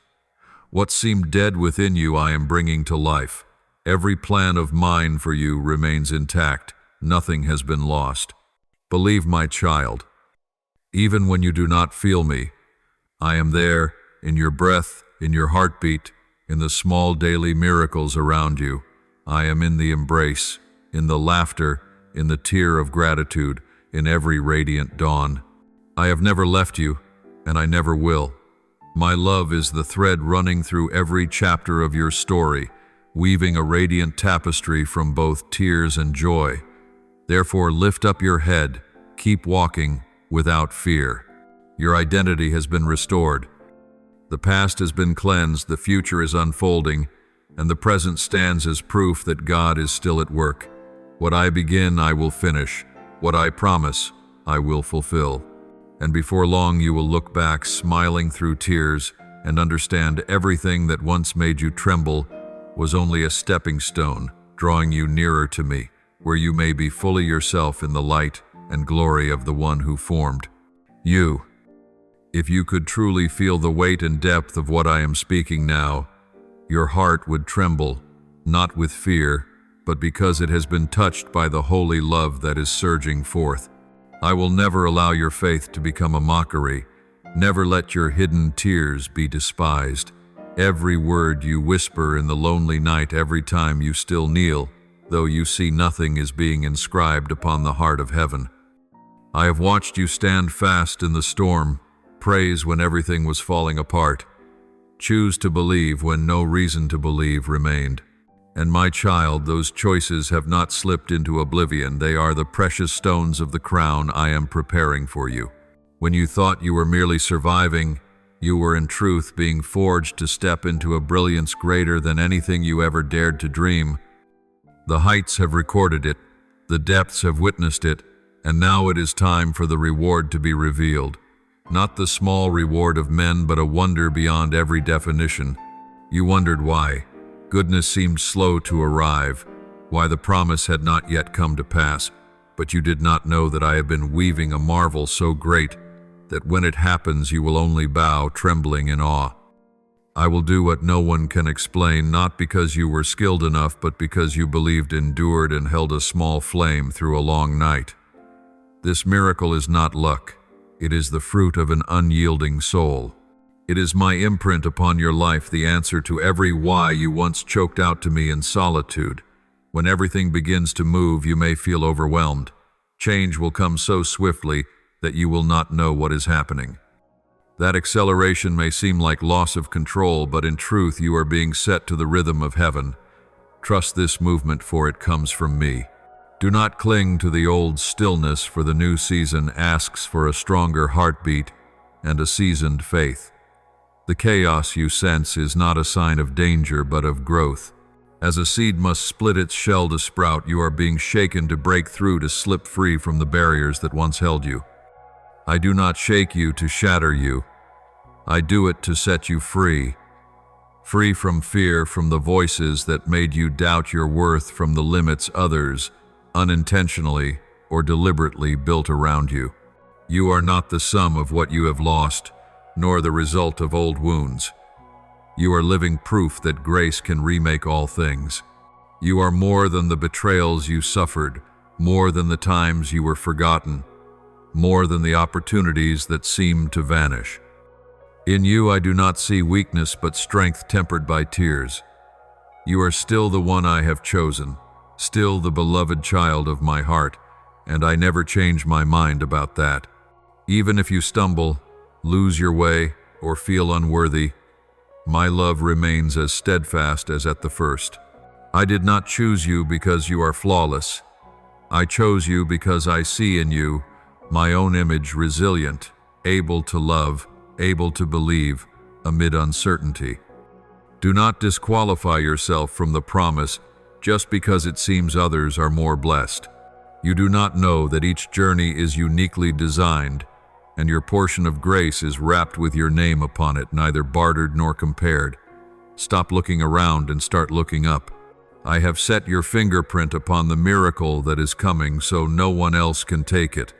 What seemed dead within you, I am bringing to life. Every plan of mine for you remains intact. Nothing has been lost. Believe, my child. Even when you do not feel me, I am there, in your breath, in your heartbeat, in the small daily miracles around you. I am in the embrace, in the laughter, in the tear of gratitude, in every radiant dawn. I have never left you, and I never will. My love is the thread running through every chapter of your story, weaving a radiant tapestry from both tears and joy. Therefore, lift up your head, keep walking without fear. Your identity has been restored. The past has been cleansed, the future is unfolding, and the present stands as proof that God is still at work. What I begin, I will finish. What I promise, I will fulfill. And before long, you will look back, smiling through tears, and understand everything that once made you tremble was only a stepping stone, drawing you nearer to me, where you may be fully yourself in the light and glory of the one who formed you. If you could truly feel the weight and depth of what I am speaking now, your heart would tremble, not with fear, but because it has been touched by the holy love that is surging forth. I will never allow your faith to become a mockery. Never let your hidden tears be despised. Every word you whisper in the lonely night, every time you still kneel, though you see nothing, is being inscribed upon the heart of heaven. I have watched you stand fast in the storm, praise when everything was falling apart, choose to believe when no reason to believe remained. And my child, those choices have not slipped into oblivion. They are the precious stones of the crown I am preparing for you. When you thought you were merely surviving, you were in truth being forged to step into a brilliance greater than anything you ever dared to dream. The heights have recorded it, the depths have witnessed it, and now it is time for the reward to be revealed. Not the small reward of men, but a wonder beyond every definition. You wondered why goodness seemed slow to arrive, why the promise had not yet come to pass, but you did not know that I have been weaving a marvel so great that when it happens you will only bow, trembling in awe. I will do what no one can explain, not because you were skilled enough, but because you believed, endured, and held a small flame through a long night. This miracle is not luck. It is the fruit of an unyielding soul. It is my imprint upon your life, the answer to every why you once choked out to me in solitude. When everything begins to move, you may feel overwhelmed. Change will come so swiftly that you will not know what is happening. That acceleration may seem like loss of control, but in truth you are being set to the rhythm of heaven. Trust this movement, for it comes from me. Do not cling to the old stillness, for the new season asks for a stronger heartbeat and a seasoned faith. The chaos you sense is not a sign of danger, but of growth. As a seed must split its shell to sprout, you are being shaken to break through, to slip free from the barriers that once held you. I do not shake you to shatter you. I do it to set you free. Free from fear, from the voices that made you doubt your worth, from the limits others, unintentionally or deliberately, built around you. You are not the sum of what you have lost, nor the result of old wounds. You are living proof that grace can remake all things. You are more than the betrayals you suffered, more than the times you were forgotten, more than the opportunities that seemed to vanish. In you I do not see weakness, but strength tempered by tears. You are still the one I have chosen, still the beloved child of my heart, and I never change my mind about that. Even if you stumble, lose your way, or feel unworthy, my love remains as steadfast as at the first. I did not choose you because you are flawless. I chose you because I see in you my own image, resilient, able to love, able to believe amid uncertainty. Do not disqualify yourself from the promise just because it seems others are more blessed. You do not know that each journey is uniquely designed, and your portion of grace is wrapped with your name upon it, neither bartered nor compared. Stop looking around and start looking up. I have set your fingerprint upon the miracle that is coming, so no one else can take it.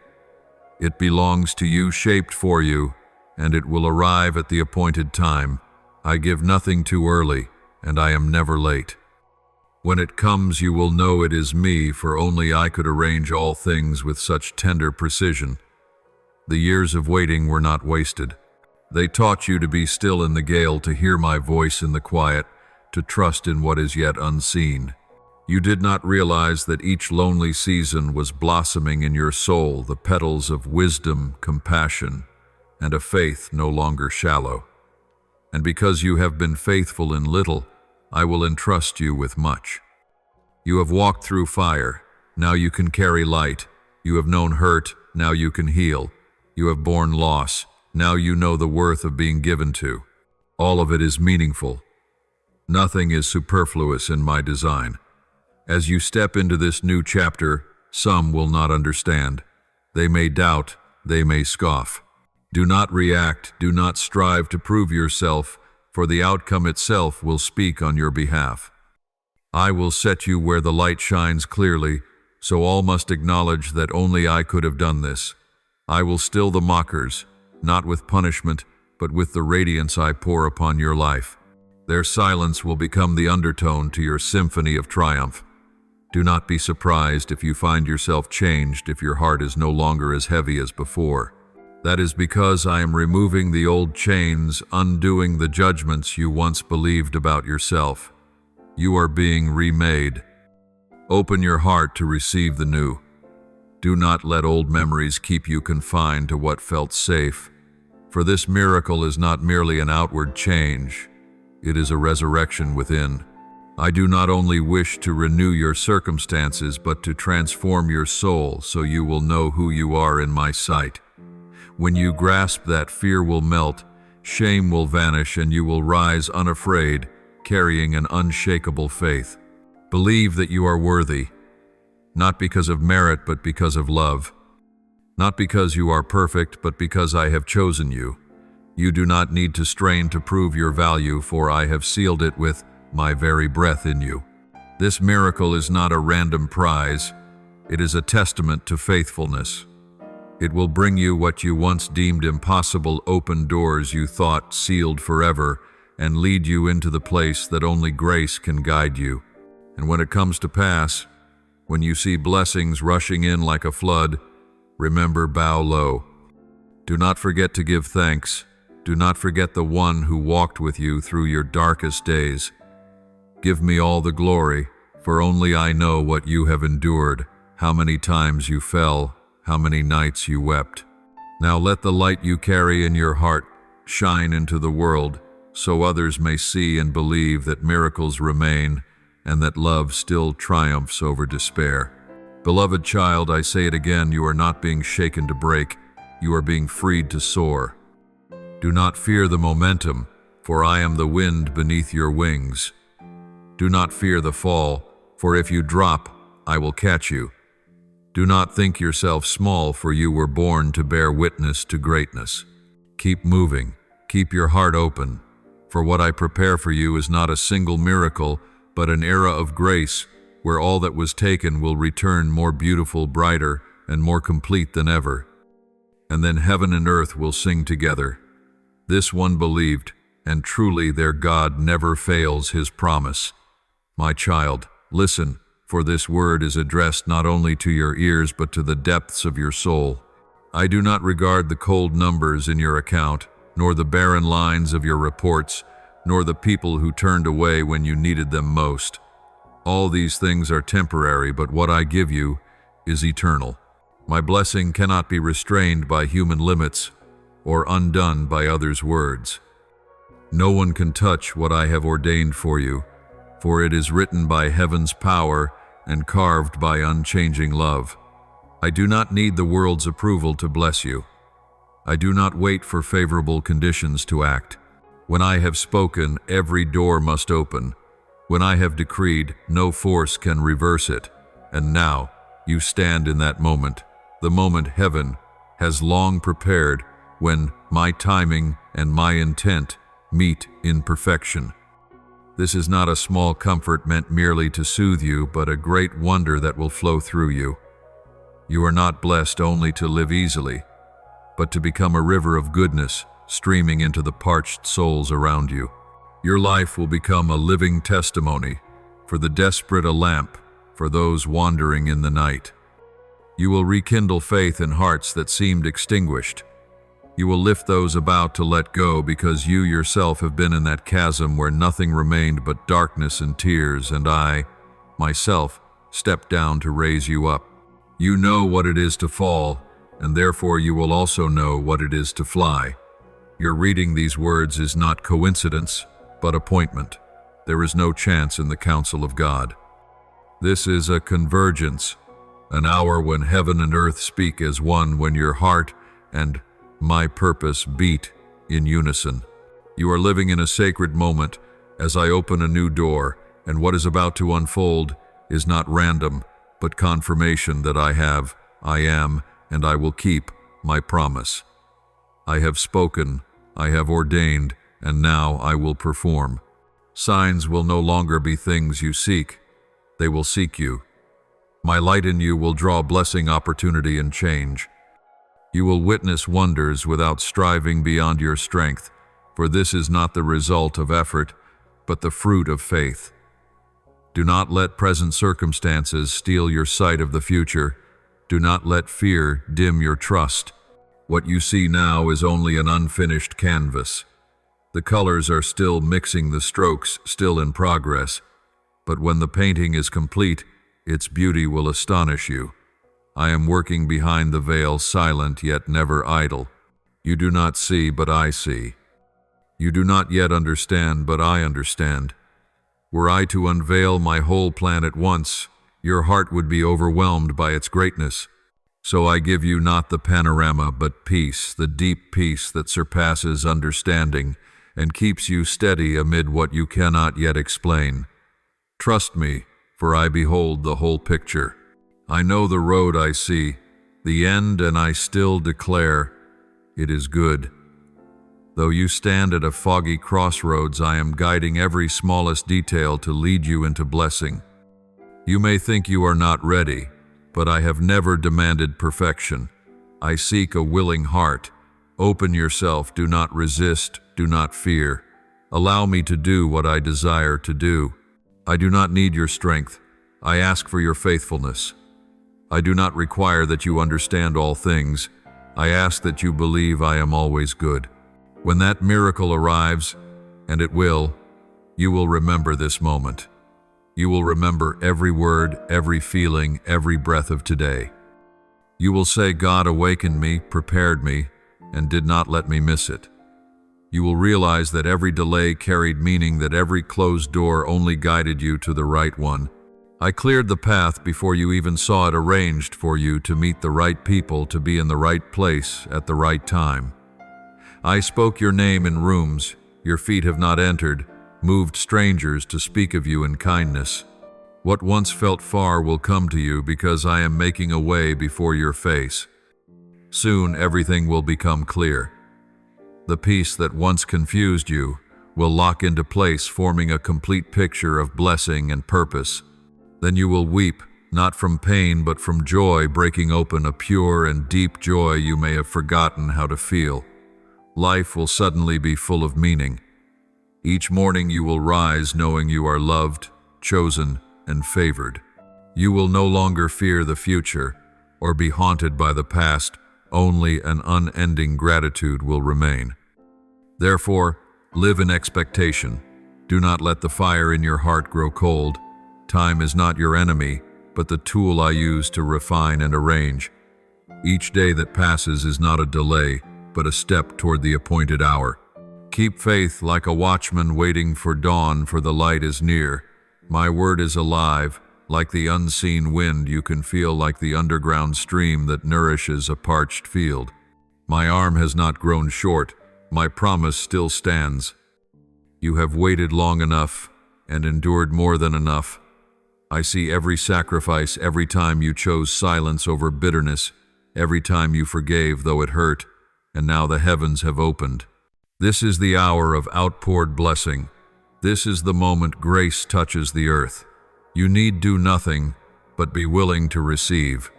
It belongs to you, shaped for you, and it will arrive at the appointed time. I give nothing too early, and I am never late. When it comes, you will know it is me, for only I could arrange all things with such tender precision. The years of waiting were not wasted. They taught you to be still in the gale, to hear my voice in the quiet, to trust in what is yet unseen. You did not realize that each lonely season was blossoming in your soul the petals of wisdom, compassion, and a faith no longer shallow. And because you have been faithful in little, I will entrust you with much. You have walked through fire, now you can carry light. You have known hurt, now you can heal. You have borne loss, now you know the worth of being given to. All of it is meaningful. Nothing is superfluous in my design. As you step into this new chapter, some will not understand. They may doubt, they may scoff. Do not react, do not strive to prove yourself, for the outcome itself will speak on your behalf. I will set you where the light shines clearly, so all must acknowledge that only I could have done this. I will still the mockers, not with punishment, but with the radiance I pour upon your life. Their silence will become the undertone to your symphony of triumph. Do not be surprised if you find yourself changed, if your heart is no longer as heavy as before. That is because I am removing the old chains, undoing the judgments you once believed about yourself. You are being remade. Open your heart to receive the new. Do not let old memories keep you confined to what felt safe, for this miracle is not merely an outward change, it is a resurrection within. I do not only wish to renew your circumstances, but to transform your soul so you will know who you are in my sight. When you grasp that, fear will melt, shame will vanish, and you will rise unafraid, carrying an unshakable faith. Believe that you are worthy, not because of merit, but because of love. Not because you are perfect, but because I have chosen you. You do not need to strain to prove your value, for I have sealed it with my very breath in you. This miracle is not a random prize. It is a testament to faithfulness. It will bring you what you once deemed impossible, open doors you thought sealed forever, and lead you into the place that only grace can guide you. And when it comes to pass, when you see blessings rushing in like a flood, remember, bow low. Do not forget to give thanks. Do not forget the one who walked with you through your darkest days. Give me all the glory, for only I know what you have endured, how many times you fell, how many nights you wept. Now let the light you carry in your heart shine into the world, so others may see and believe that miracles remain and that love still triumphs over despair. Beloved child, I say it again, you are not being shaken to break, you are being freed to soar. Do not fear the momentum, for I am the wind beneath your wings. Do not fear the fall, for if you drop, I will catch you. Do not think yourself small, for you were born to bear witness to greatness. Keep moving, keep your heart open, for what I prepare for you is not a single miracle, but an era of grace, where all that was taken will return more beautiful, brighter, and more complete than ever. And then heaven and earth will sing together. This one believed, and truly their God never fails his promise. My child, listen, for this word is addressed not only to your ears but to the depths of your soul. I do not regard the cold numbers in your account, nor the barren lines of your reports, nor the people who turned away when you needed them most. All these things are temporary, but what I give you is eternal. My blessing cannot be restrained by human limits or undone by others' words. No one can touch what I have ordained for you, for it is written by heaven's power and carved by unchanging love. I do not need the world's approval to bless you. I do not wait for favorable conditions to act. When I have spoken, every door must open. When I have decreed, no force can reverse it. And now, you stand in that moment, the moment heaven has long prepared, when my timing and my intent meet in perfection. This is not a small comfort meant merely to soothe you, but a great wonder that will flow through you. You are not blessed only to live easily, but to become a river of goodness streaming into the parched souls around you. Your life will become a living testimony, for the desperate a lamp, for those wandering in the night. You will rekindle faith in hearts that seemed extinguished. You will lift those about to let go, because you yourself have been in that chasm where nothing remained but darkness and tears, and I, myself, stepped down to raise you up. You know what it is to fall, and therefore you will also know what it is to fly. Your reading these words is not coincidence, but appointment. There is no chance in the counsel of God. This is a convergence, an hour when heaven and earth speak as one, when your heart and my purpose beat in unison. You are living in a sacred moment as I open a new door, and what is about to unfold is not random, but confirmation that I am, and I will keep my promise. I have spoken, I have ordained, and now I will perform. Signs will no longer be things you seek. They will seek you. My light in you will draw blessing, opportunity, and change. You will witness wonders without striving beyond your strength, for this is not the result of effort, but the fruit of faith. Do not let present circumstances steal your sight of the future. Do not let fear dim your trust. What you see now is only an unfinished canvas. The colors are still mixing, the strokes still in progress, but when the painting is complete, its beauty will astonish you. I am working behind the veil, silent yet never idle. You do not see, but I see. You do not yet understand, but I understand. Were I to unveil my whole plan at once, your heart would be overwhelmed by its greatness. So I give you not the panorama, but peace, the deep peace that surpasses understanding and keeps you steady amid what you cannot yet explain. Trust me, for I behold the whole picture. I know the road I see, the end, and I still declare, it is good. Though you stand at a foggy crossroads, I am guiding every smallest detail to lead you into blessing. You may think you are not ready, but I have never demanded perfection. I seek a willing heart. Open yourself, do not resist, do not fear. Allow me to do what I desire to do. I do not need your strength. I ask for your faithfulness. I do not require that you understand all things. I ask that you believe I am always good. When that miracle arrives, and it will, you will remember this moment. You will remember every word, every feeling, every breath of today. You will say, God awakened me, prepared me, and did not let me miss it. You will realize that every delay carried meaning, that every closed door only guided you to the right one. I cleared the path before you even saw it, arranged for you to meet the right people, to be in the right place at the right time. I spoke your name in rooms your feet have not entered, moved strangers to speak of you in kindness. What once felt far will come to you because I am making a way before your face. Soon everything will become clear. The peace that once confused you will lock into place, forming a complete picture of blessing and purpose. Then you will weep, not from pain but from joy, breaking open a pure and deep joy you may have forgotten how to feel. Life will suddenly be full of meaning. Each morning you will rise knowing you are loved, chosen, and favored. You will no longer fear the future or be haunted by the past. Only an unending gratitude will remain. Therefore, live in expectation. Do not let the fire in your heart grow cold. Time is not your enemy, but the tool I use to refine and arrange. Each day that passes is not a delay, but a step toward the appointed hour. Keep faith like a watchman waiting for dawn, for the light is near. My word is alive, like the unseen wind you can feel, like the underground stream that nourishes a parched field. My arm has not grown short, my promise still stands. You have waited long enough and endured more than enough. I see every sacrifice, every time you chose silence over bitterness, every time you forgave though it hurt, and now the heavens have opened. This is the hour of outpoured blessing. This is the moment grace touches the earth. You need do nothing, but be willing to receive.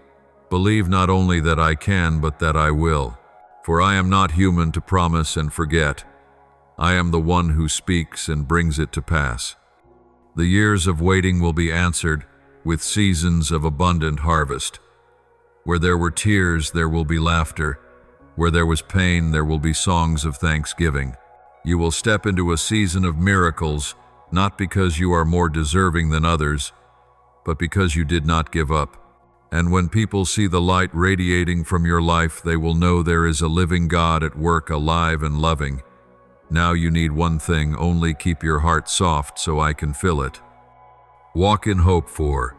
Believe not only that I can, but that I will. For I am not human to promise and forget. I am the one who speaks and brings it to pass. The years of waiting will be answered with seasons of abundant harvest. Where there were tears, there will be laughter. Where there was pain, there will be songs of thanksgiving. You will step into a season of miracles, not because you are more deserving than others, but because you did not give up. And when people see the light radiating from your life, they will know there is a living God at work, alive and loving. Now you need one thing only: keep your heart soft so I can fill it. Walk in hope, for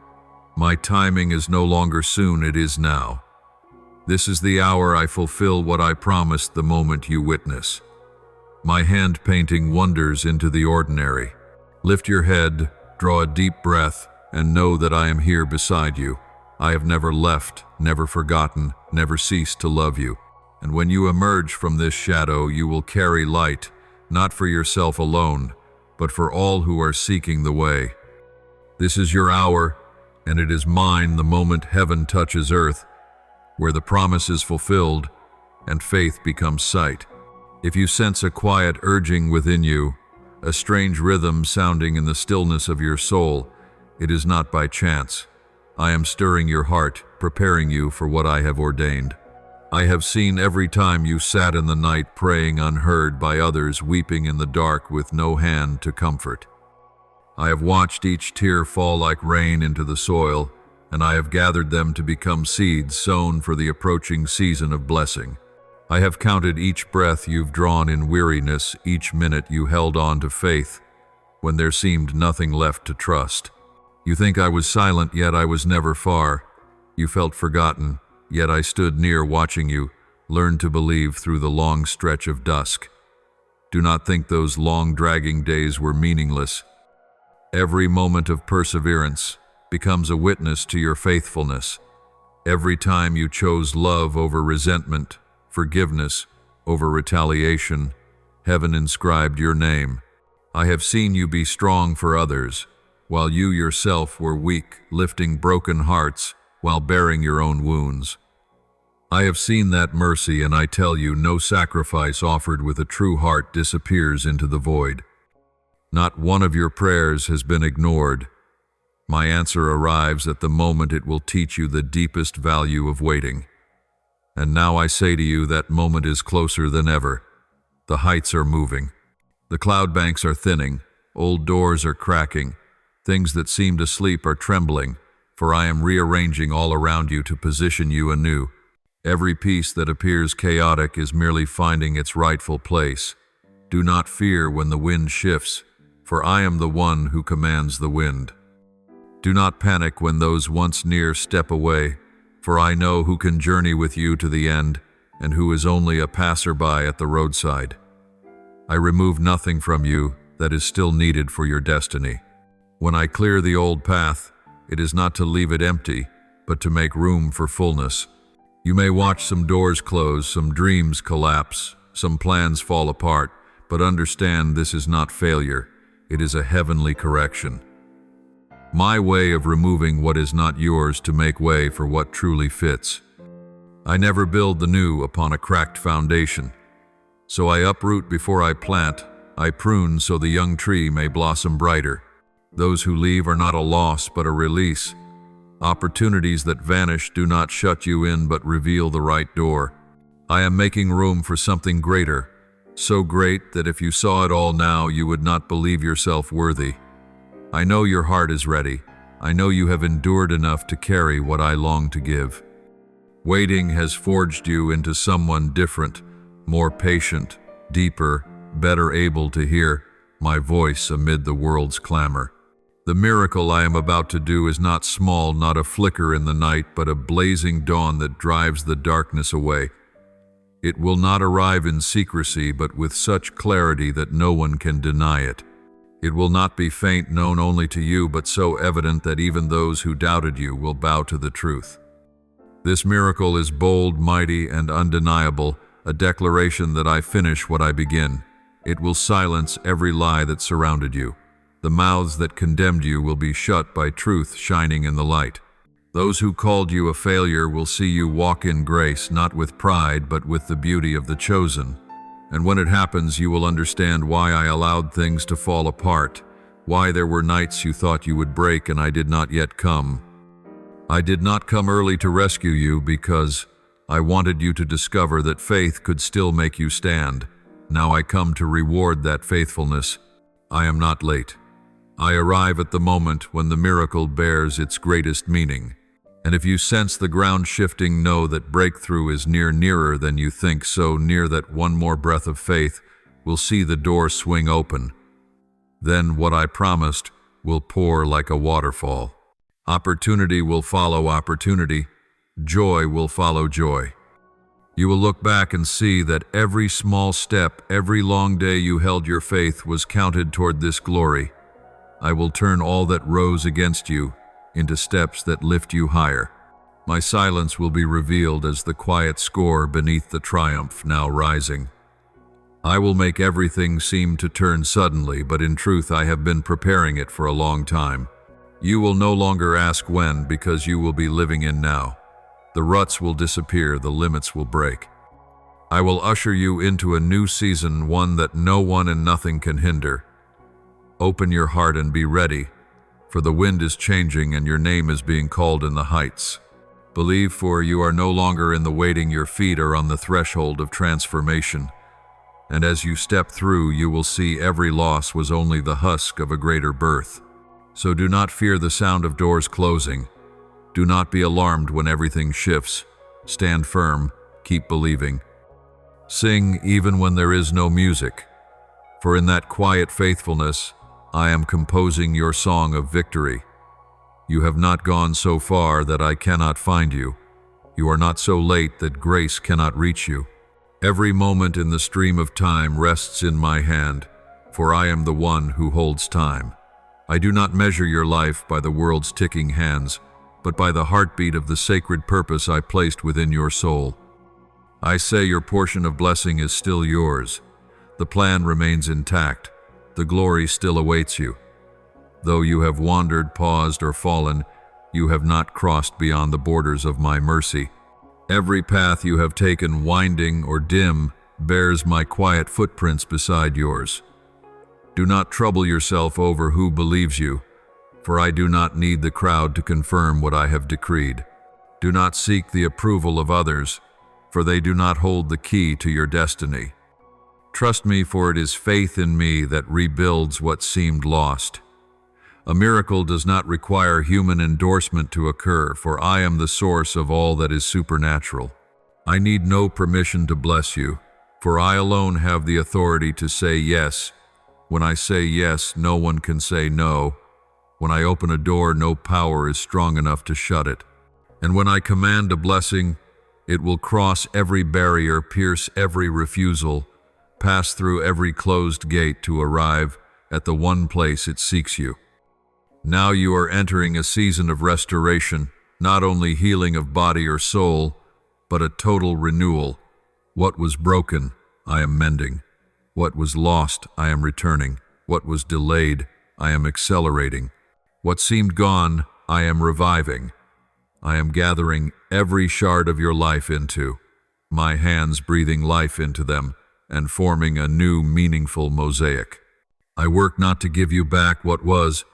my timing is no longer soon, it is now. This is the hour I fulfill what I promised the moment you witness. My hand painting wonders into the ordinary. Lift your head, draw a deep breath, and know that I am here beside you. I have never left, never forgotten, never ceased to love you. And when you emerge from this shadow, you will carry light, not for yourself alone, but for all who are seeking the way. This is your hour, and it is mine the moment heaven touches earth, where the promise is fulfilled and faith becomes sight. If you sense a quiet urging within you, a strange rhythm sounding in the stillness of your soul, it is not by chance. I am stirring your heart, preparing you for what I have ordained. I have seen every time you sat in the night praying unheard by others, weeping in the dark with no hand to comfort. I have watched each tear fall like rain into the soil, and I have gathered them to become seeds sown for the approaching season of blessing. I have counted each breath you've drawn in weariness, each minute you held on to faith when there seemed nothing left to trust. You think I was silent, yet I was never far. You felt forgotten, yet I stood near watching you learn to believe through the long stretch of dusk. Do not think those long dragging days were meaningless. Every moment of perseverance becomes a witness to your faithfulness. Every time you chose love over resentment, forgiveness over retaliation, heaven inscribed your name. I have seen you be strong for others, while you yourself were weak, lifting broken hearts while bearing your own wounds. I have seen that mercy, and I tell you, no sacrifice offered with a true heart disappears into the void. Not one of your prayers has been ignored. My answer arrives at the moment it will teach you the deepest value of waiting. And now I say to you, that moment is closer than ever. The heights are moving. The cloud banks are thinning. Old doors are cracking. Things that seemed asleep are trembling, for I am rearranging all around you to position you anew. Every piece that appears chaotic is merely finding its rightful place. Do not fear when the wind shifts, for I am the one who commands the wind. Do not panic when those once near step away, for I know who can journey with you to the end and who is only a passerby at the roadside. I remove nothing from you that is still needed for your destiny. When I clear the old path, it is not to leave it empty, but to make room for fullness. You may watch some doors close, some dreams collapse, some plans fall apart, but understand this is not failure. It is a heavenly correction. My way of removing what is not yours to make way for what truly fits. I never build the new upon a cracked foundation. So I uproot before I plant. I prune so the young tree may blossom brighter. Those who leave are not a loss but a release. Opportunities that vanish do not shut you in but reveal the right door. I am making room for something greater, so great that if you saw it all now, you would not believe yourself worthy. I know your heart is ready. I know you have endured enough to carry what I long to give. Waiting has forged you into someone different, more patient, deeper, better able to hear my voice amid the world's clamor. The miracle I am about to do is not small, not a flicker in the night, but a blazing dawn that drives the darkness away. It will not arrive in secrecy, but with such clarity that no one can deny it. It will not be faint, known only to you, but so evident that even those who doubted you will bow to the truth. This miracle is bold, mighty, and undeniable, a declaration that I finish what I begin. It will silence every lie that surrounded you. The mouths that condemned you will be shut by truth shining in the light. Those who called you a failure will see you walk in grace, not with pride, but with the beauty of the chosen. And when it happens, you will understand why I allowed things to fall apart, why there were nights you thought you would break and I did not yet come. I did not come early to rescue you because I wanted you to discover that faith could still make you stand. Now I come to reward that faithfulness. I am not late. I arrive at the moment when the miracle bears its greatest meaning. And if you sense the ground shifting, know that breakthrough is nearer than you think, so near that one more breath of faith will see the door swing open. Then what I promised will pour like a waterfall. Opportunity will follow opportunity. Joy will follow joy. You will look back and see that every small step, every long day you held your faith was counted toward this glory. I will turn all that rose against you into steps that lift you higher. My silence will be revealed as the quiet score beneath the triumph now rising. I will make everything seem to turn suddenly, but in truth I have been preparing it for a long time. You will no longer ask when, because you will be living in now. The ruts will disappear, the limits will break. I will usher you into a new season, one that no one and nothing can hinder. Open your heart and be ready, for the wind is changing and your name is being called in the heights. Believe, for you are no longer in the waiting, your feet are on the threshold of transformation. And as you step through, you will see every loss was only the husk of a greater birth. So do not fear the sound of doors closing. Do not be alarmed when everything shifts. Stand firm, keep believing. Sing even when there is no music, for in that quiet faithfulness, I am composing your song of victory. You have not gone so far that I cannot find you. You are not so late that grace cannot reach you. Every moment in the stream of time rests in my hand, for I am the one who holds time. I do not measure your life by the world's ticking hands, but by the heartbeat of the sacred purpose I placed within your soul. I say your portion of blessing is still yours. The plan remains intact. The glory still awaits you. Though you have wandered, paused, or fallen, you have not crossed beyond the borders of my mercy. Every path you have taken, winding or dim, bears my quiet footprints beside yours. Do not trouble yourself over who believes you, for I do not need the crowd to confirm what I have decreed. Do not seek the approval of others, for they do not hold the key to your destiny. Trust me, for it is faith in me that rebuilds what seemed lost. A miracle does not require human endorsement to occur, for I am the source of all that is supernatural. I need no permission to bless you, for I alone have the authority to say yes. When I say yes, no one can say no. When I open a door, no power is strong enough to shut it. And when I command a blessing, it will cross every barrier, pierce every refusal, pass through every closed gate to arrive at the one place it seeks you. Now you are entering a season of restoration, not only healing of body or soul, but a total renewal. What was broken, I am mending. What was lost, I am returning. What was delayed, I am accelerating. What seemed gone, I am reviving. I am gathering every shard of your life into my hands, breathing life into them and forming a new, meaningful mosaic. I work not to give you back what was,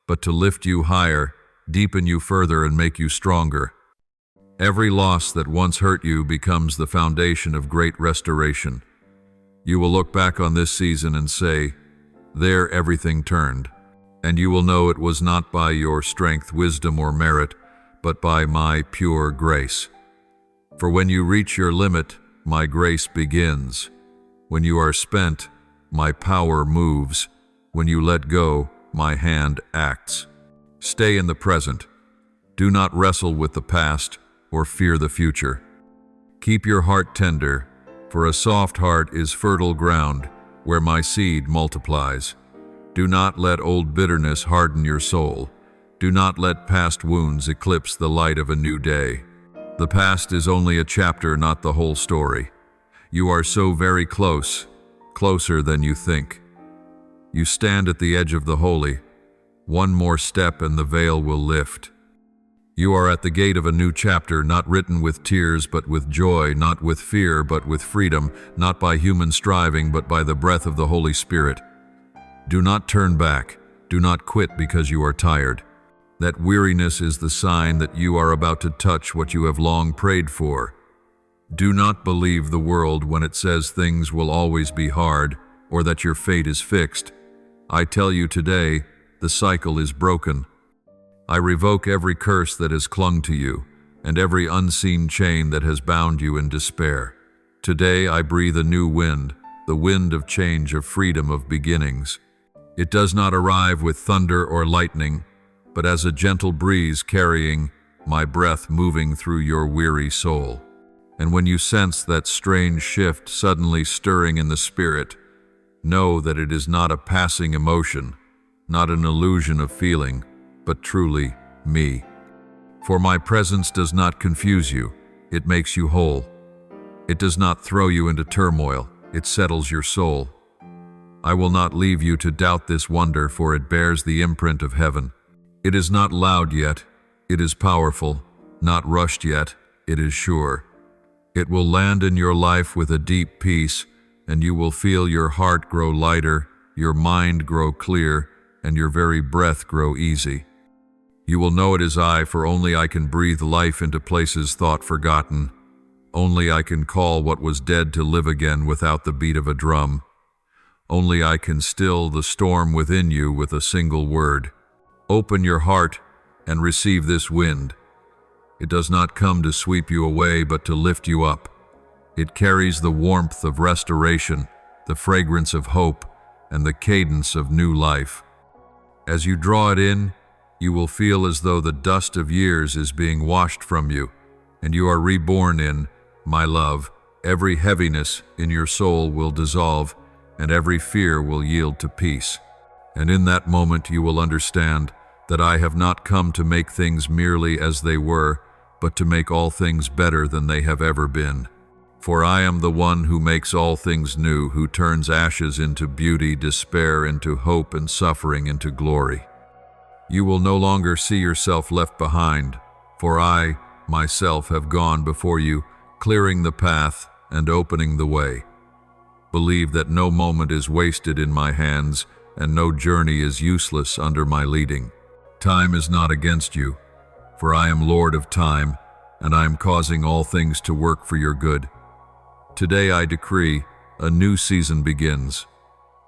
but to lift you higher, deepen you further, and make you stronger. Every loss that once hurt you becomes the foundation of great restoration. You will look back on this season and say, "There everything turned." And you will know it was not by your strength, wisdom, or merit, but by my pure grace. For when you reach your limit, my grace begins. When you are spent, my power moves. When you let go, my hand acts. Stay in the present. Do not wrestle with the past or fear the future. Keep your heart tender, for a soft heart is fertile ground where my seed multiplies. Do not let old bitterness harden your soul. Do not let past wounds eclipse the light of a new day. The past is only a chapter, not the whole story. You are so very close, closer than you think. You stand at the edge of the holy. One more step and the veil will lift. You are at the gate of a new chapter, not written with tears but with joy, not with fear but with freedom, not by human striving but by the breath of the Holy Spirit. Do not turn back. Do not quit because you are tired. That weariness is the sign that you are about to touch what you have long prayed for. Do not believe the world when it says things will always be hard or that your fate is fixed. I tell you today, the cycle is broken. I revoke every curse that has clung to you and every unseen chain that has bound you in despair. Today I breathe a new wind, the wind of change, of freedom, of beginnings. It does not arrive with thunder or lightning, but as a gentle breeze carrying my breath moving through your weary soul. And when you sense that strange shift suddenly stirring in the spirit, know that it is not a passing emotion, not an illusion of feeling, but truly me. For my presence does not confuse you, it makes you whole. It does not throw you into turmoil, it settles your soul. I will not leave you to doubt this wonder, for it bears the imprint of heaven. It is not loud yet, it is powerful, not rushed yet, it is sure. It will land in your life with a deep peace, and you will feel your heart grow lighter, your mind grow clear, and your very breath grow easy. You will know it is I, for only I can breathe life into places thought forgotten. Only I can call what was dead to live again without the beat of a drum. Only I can still the storm within you with a single word. Open your heart and receive this wind. It does not come to sweep you away, but to lift you up. It carries the warmth of restoration, the fragrance of hope, and the cadence of new life. As you draw it in, you will feel as though the dust of years is being washed from you, and you are reborn in, my love. Every heaviness in your soul will dissolve, and every fear will yield to peace. And in that moment you will understand that I have not come to make things merely as they were, but to make all things better than they have ever been. For I am the one who makes all things new, who turns ashes into beauty, despair into hope, and suffering into glory. You will no longer see yourself left behind, for I, myself, have gone before you, clearing the path and opening the way. Believe that no moment is wasted in my hands, and no journey is useless under my leading. Time is not against you, for I am Lord of time, and I am causing all things to work for your good. Today I decree, a new season begins.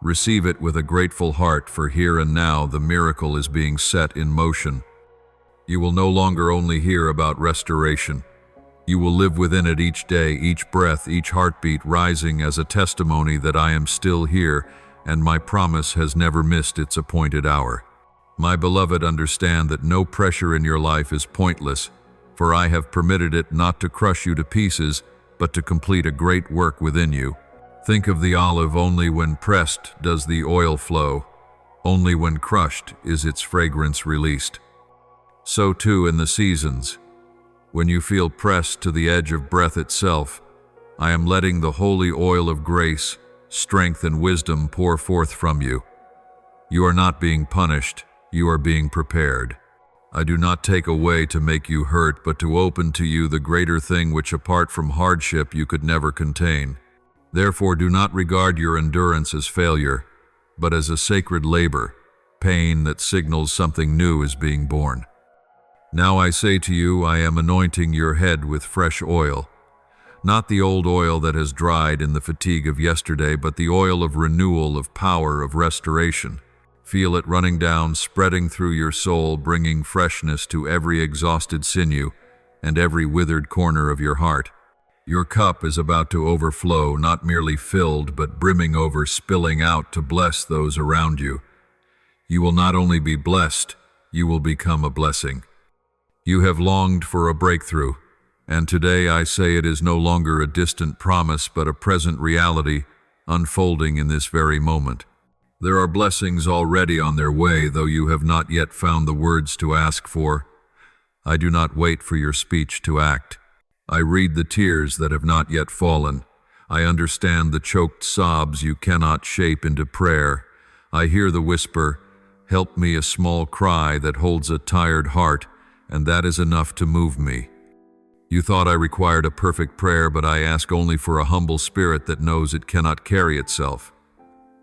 Receive it with a grateful heart, for here and now the miracle is being set in motion. You will no longer only hear about restoration. You will live within it each day, each breath, each heartbeat rising as a testimony that I am still here, and my promise has never missed its appointed hour. My beloved, understand that no pressure in your life is pointless, for I have permitted it not to crush you to pieces, but to complete a great work within you. Think of the olive: only when pressed does the oil flow. Only when crushed is its fragrance released. So too in the seasons. When you feel pressed to the edge of breath itself, I am letting the holy oil of grace, strength, and wisdom pour forth from you. You are not being punished, you are being prepared. I do not take away to make you hurt, but to open to you the greater thing which apart from hardship you could never contain. Therefore do not regard your endurance as failure, but as a sacred labor, pain that signals something new is being born. Now I say to you, I am anointing your head with fresh oil, not the old oil that has dried in the fatigue of yesterday, but the oil of renewal, of power, of restoration. Feel it running down, spreading through your soul, bringing freshness to every exhausted sinew and every withered corner of your heart. Your cup is about to overflow, not merely filled, but brimming over, spilling out to bless those around you. You will not only be blessed, you will become a blessing. You have longed for a breakthrough, and today I say it is no longer a distant promise, but a present reality unfolding in this very moment. There are blessings already on their way, though you have not yet found the words to ask for. I do not wait for your speech to act. I read the tears that have not yet fallen. I understand the choked sobs you cannot shape into prayer. I hear the whisper, "Help me," a small cry that holds a tired heart, and that is enough to move me. You thought I required a perfect prayer, but I ask only for a humble spirit that knows it cannot carry itself.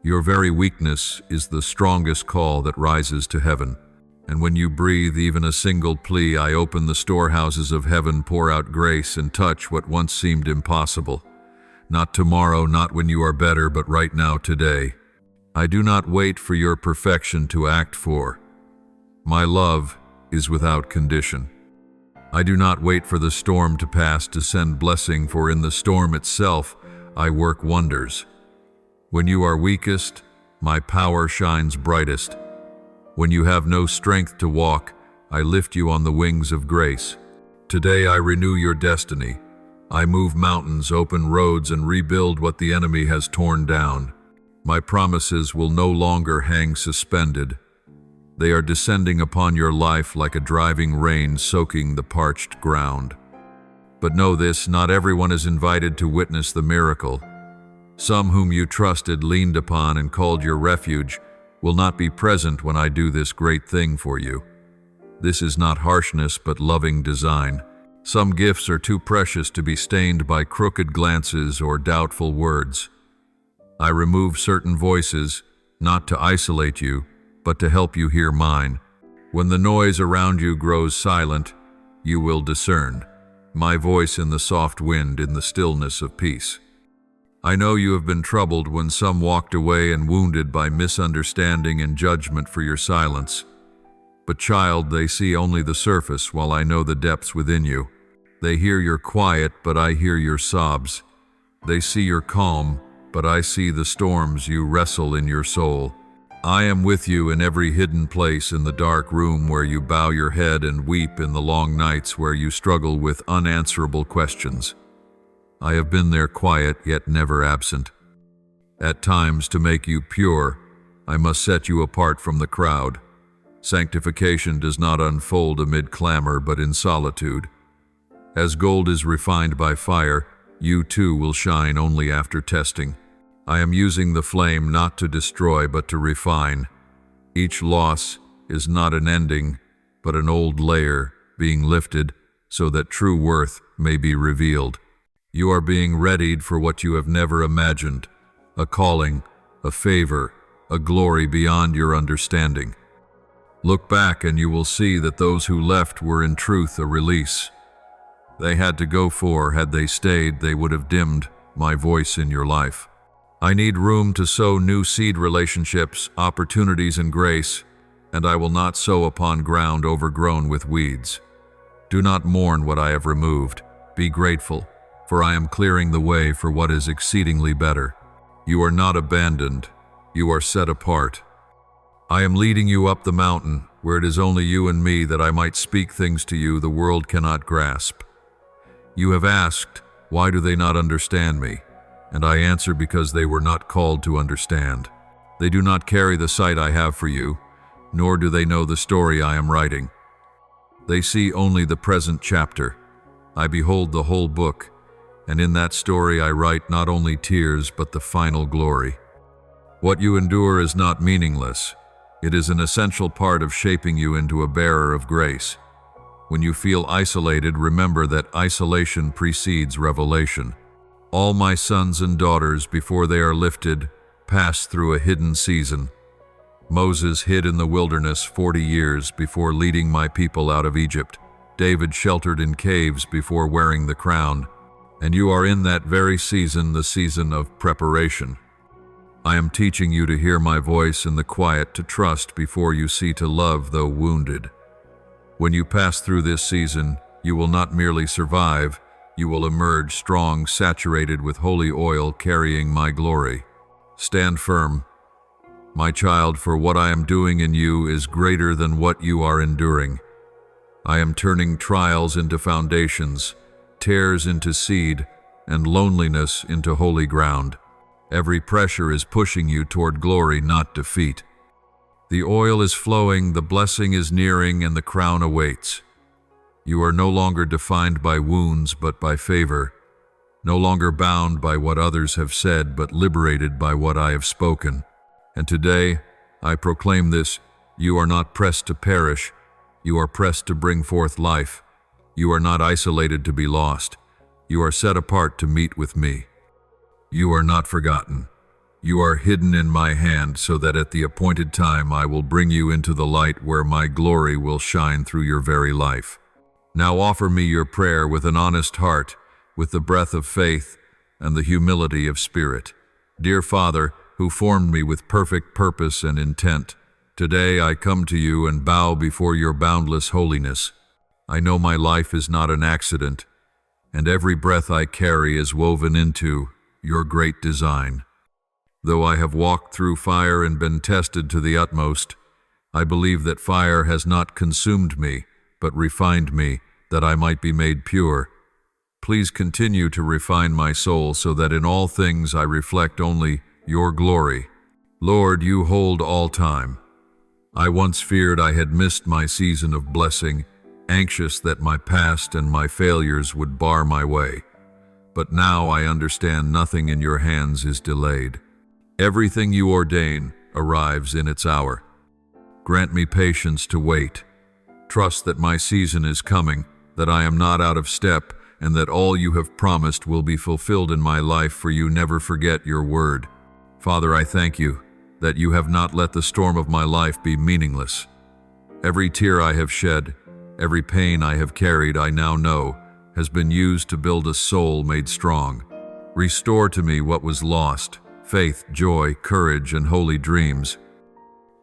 Your very weakness is the strongest call that rises to heaven. And when you breathe even a single plea, I open the storehouses of heaven, pour out grace, and touch what once seemed impossible. Not tomorrow, not when you are better, but right now, today. I do not wait for your perfection to act for. My love is without condition. I do not wait for the storm to pass to send blessing, for in the storm itself I work wonders. When you are weakest, my power shines brightest. When you have no strength to walk, I lift you on the wings of grace. Today I renew your destiny. I move mountains, open roads, and rebuild what the enemy has torn down. My promises will no longer hang suspended. They are descending upon your life like a driving rain soaking the parched ground. But know this, not everyone is invited to witness the miracle. Some whom you trusted, leaned upon, and called your refuge will not be present when I do this great thing for you. This is not harshness, but loving design. Some gifts are too precious to be stained by crooked glances or doubtful words. I remove certain voices, not to isolate you, but to help you hear mine. When the noise around you grows silent, you will discern my voice in the soft wind, in the stillness of peace. I know you have been troubled when some walked away and wounded by misunderstanding and judgment for your silence. But child, they see only the surface, while I know the depths within you. They hear your quiet, but I hear your sobs. They see your calm, but I see the storms you wrestle in your soul. I am with you in every hidden place, in the dark room where you bow your head and weep, in the long nights where you struggle with unanswerable questions. I have been there, quiet yet never absent. At times, to make you pure, I must set you apart from the crowd. Sanctification does not unfold amid clamor, but in solitude. As gold is refined by fire, you too will shine only after testing. I am using the flame not to destroy, but to refine. Each loss is not an ending, but an old layer being lifted so that true worth may be revealed. You are being readied for what you have never imagined, a calling, a favor, a glory beyond your understanding. Look back and you will see that those who left were in truth a release. They had to go, for had they stayed, they would have dimmed my voice in your life. I need room to sow new seed, relationships, opportunities, and grace, and I will not sow upon ground overgrown with weeds. Do not mourn what I have removed. Be grateful, for I am clearing the way for what is exceedingly better. You are not abandoned. You are set apart. I am leading you up the mountain, where it is only you and me, that I might speak things to you the world cannot grasp. You have asked, why do they not understand me? And I answer, because they were not called to understand. They do not carry the sight I have for you, nor do they know the story I am writing. They see only the present chapter. I behold the whole book, and in that story I write not only tears, but the final glory. What you endure is not meaningless. It is an essential part of shaping you into a bearer of grace. When you feel isolated, remember that isolation precedes revelation. All my sons and daughters, before they are lifted, pass through a hidden season. Moses hid in the wilderness 40 years before leading my people out of Egypt. David sheltered in caves before wearing the crown. And you are in that very season, the season of preparation. I am teaching you to hear my voice in the quiet, to trust before you see, to love though wounded. When you pass through this season, you will not merely survive, you will emerge strong, saturated with holy oil, carrying my glory. Stand firm, my child, for what I am doing in you is greater than what you are enduring. I am turning trials into foundations, tears into seed, and loneliness into holy ground. Every pressure is pushing you toward glory, not defeat. The oil is flowing, the blessing is nearing, and the crown awaits. You are no longer defined by wounds, but by favor. No longer bound by what others have said, but liberated by what I have spoken. And today, I proclaim this: you are not pressed to perish. You are pressed to bring forth life. You are not isolated to be lost. You are set apart to meet with me. You are not forgotten. You are hidden in my hand, so that at the appointed time I will bring you into the light, where my glory will shine through your very life. Now offer me your prayer with an honest heart, with the breath of faith and the humility of spirit. Dear Father, who formed me with perfect purpose and intent, today I come to you and bow before your boundless holiness. I know my life is not an accident, and every breath I carry is woven into your great design. Though I have walked through fire and been tested to the utmost, I believe that fire has not consumed me, but refined me, that I might be made pure. Please continue to refine my soul, so that in all things I reflect only your glory. Lord, you hold all time. I once feared I had missed my season of blessing, anxious that my past and my failures would bar my way. But now I understand nothing in your hands is delayed. Everything you ordain arrives in its hour. Grant me patience to wait. Trust that my season is coming, that I am not out of step, and that all you have promised will be fulfilled in my life, for you never forget your word. Father, I thank you that you have not let the storm of my life be meaningless. Every tear I have shed, every pain I have carried, I now know, has been used to build a soul made strong. Restore to me what was lost, faith, joy, courage, and holy dreams.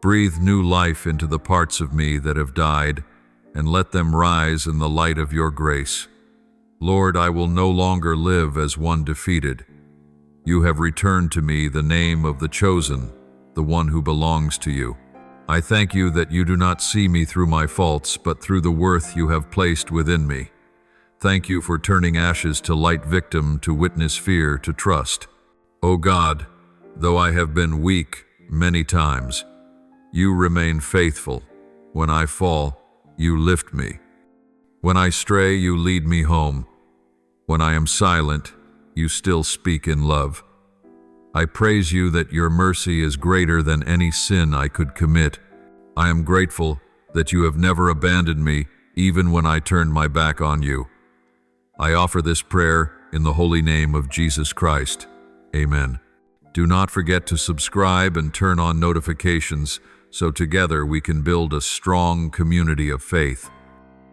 Breathe new life into the parts of me that have died, and let them rise in the light of your grace. Lord, I will no longer live as one defeated. You have returned to me the name of the chosen, the one who belongs to you. I thank you that you do not see me through my faults, but through the worth you have placed within me. Thank you for turning ashes to light, victim to witness, fear to trust. O God, though I have been weak many times, you remain faithful. When I fall, you lift me. When I stray, you lead me home. When I am silent, you still speak in love. I praise you that your mercy is greater than any sin I could commit. I am grateful that you have never abandoned me, even when I turned my back on you. I offer this prayer in the holy name of Jesus Christ. Amen. Do not forget to subscribe and turn on notifications so together we can build a strong community of faith.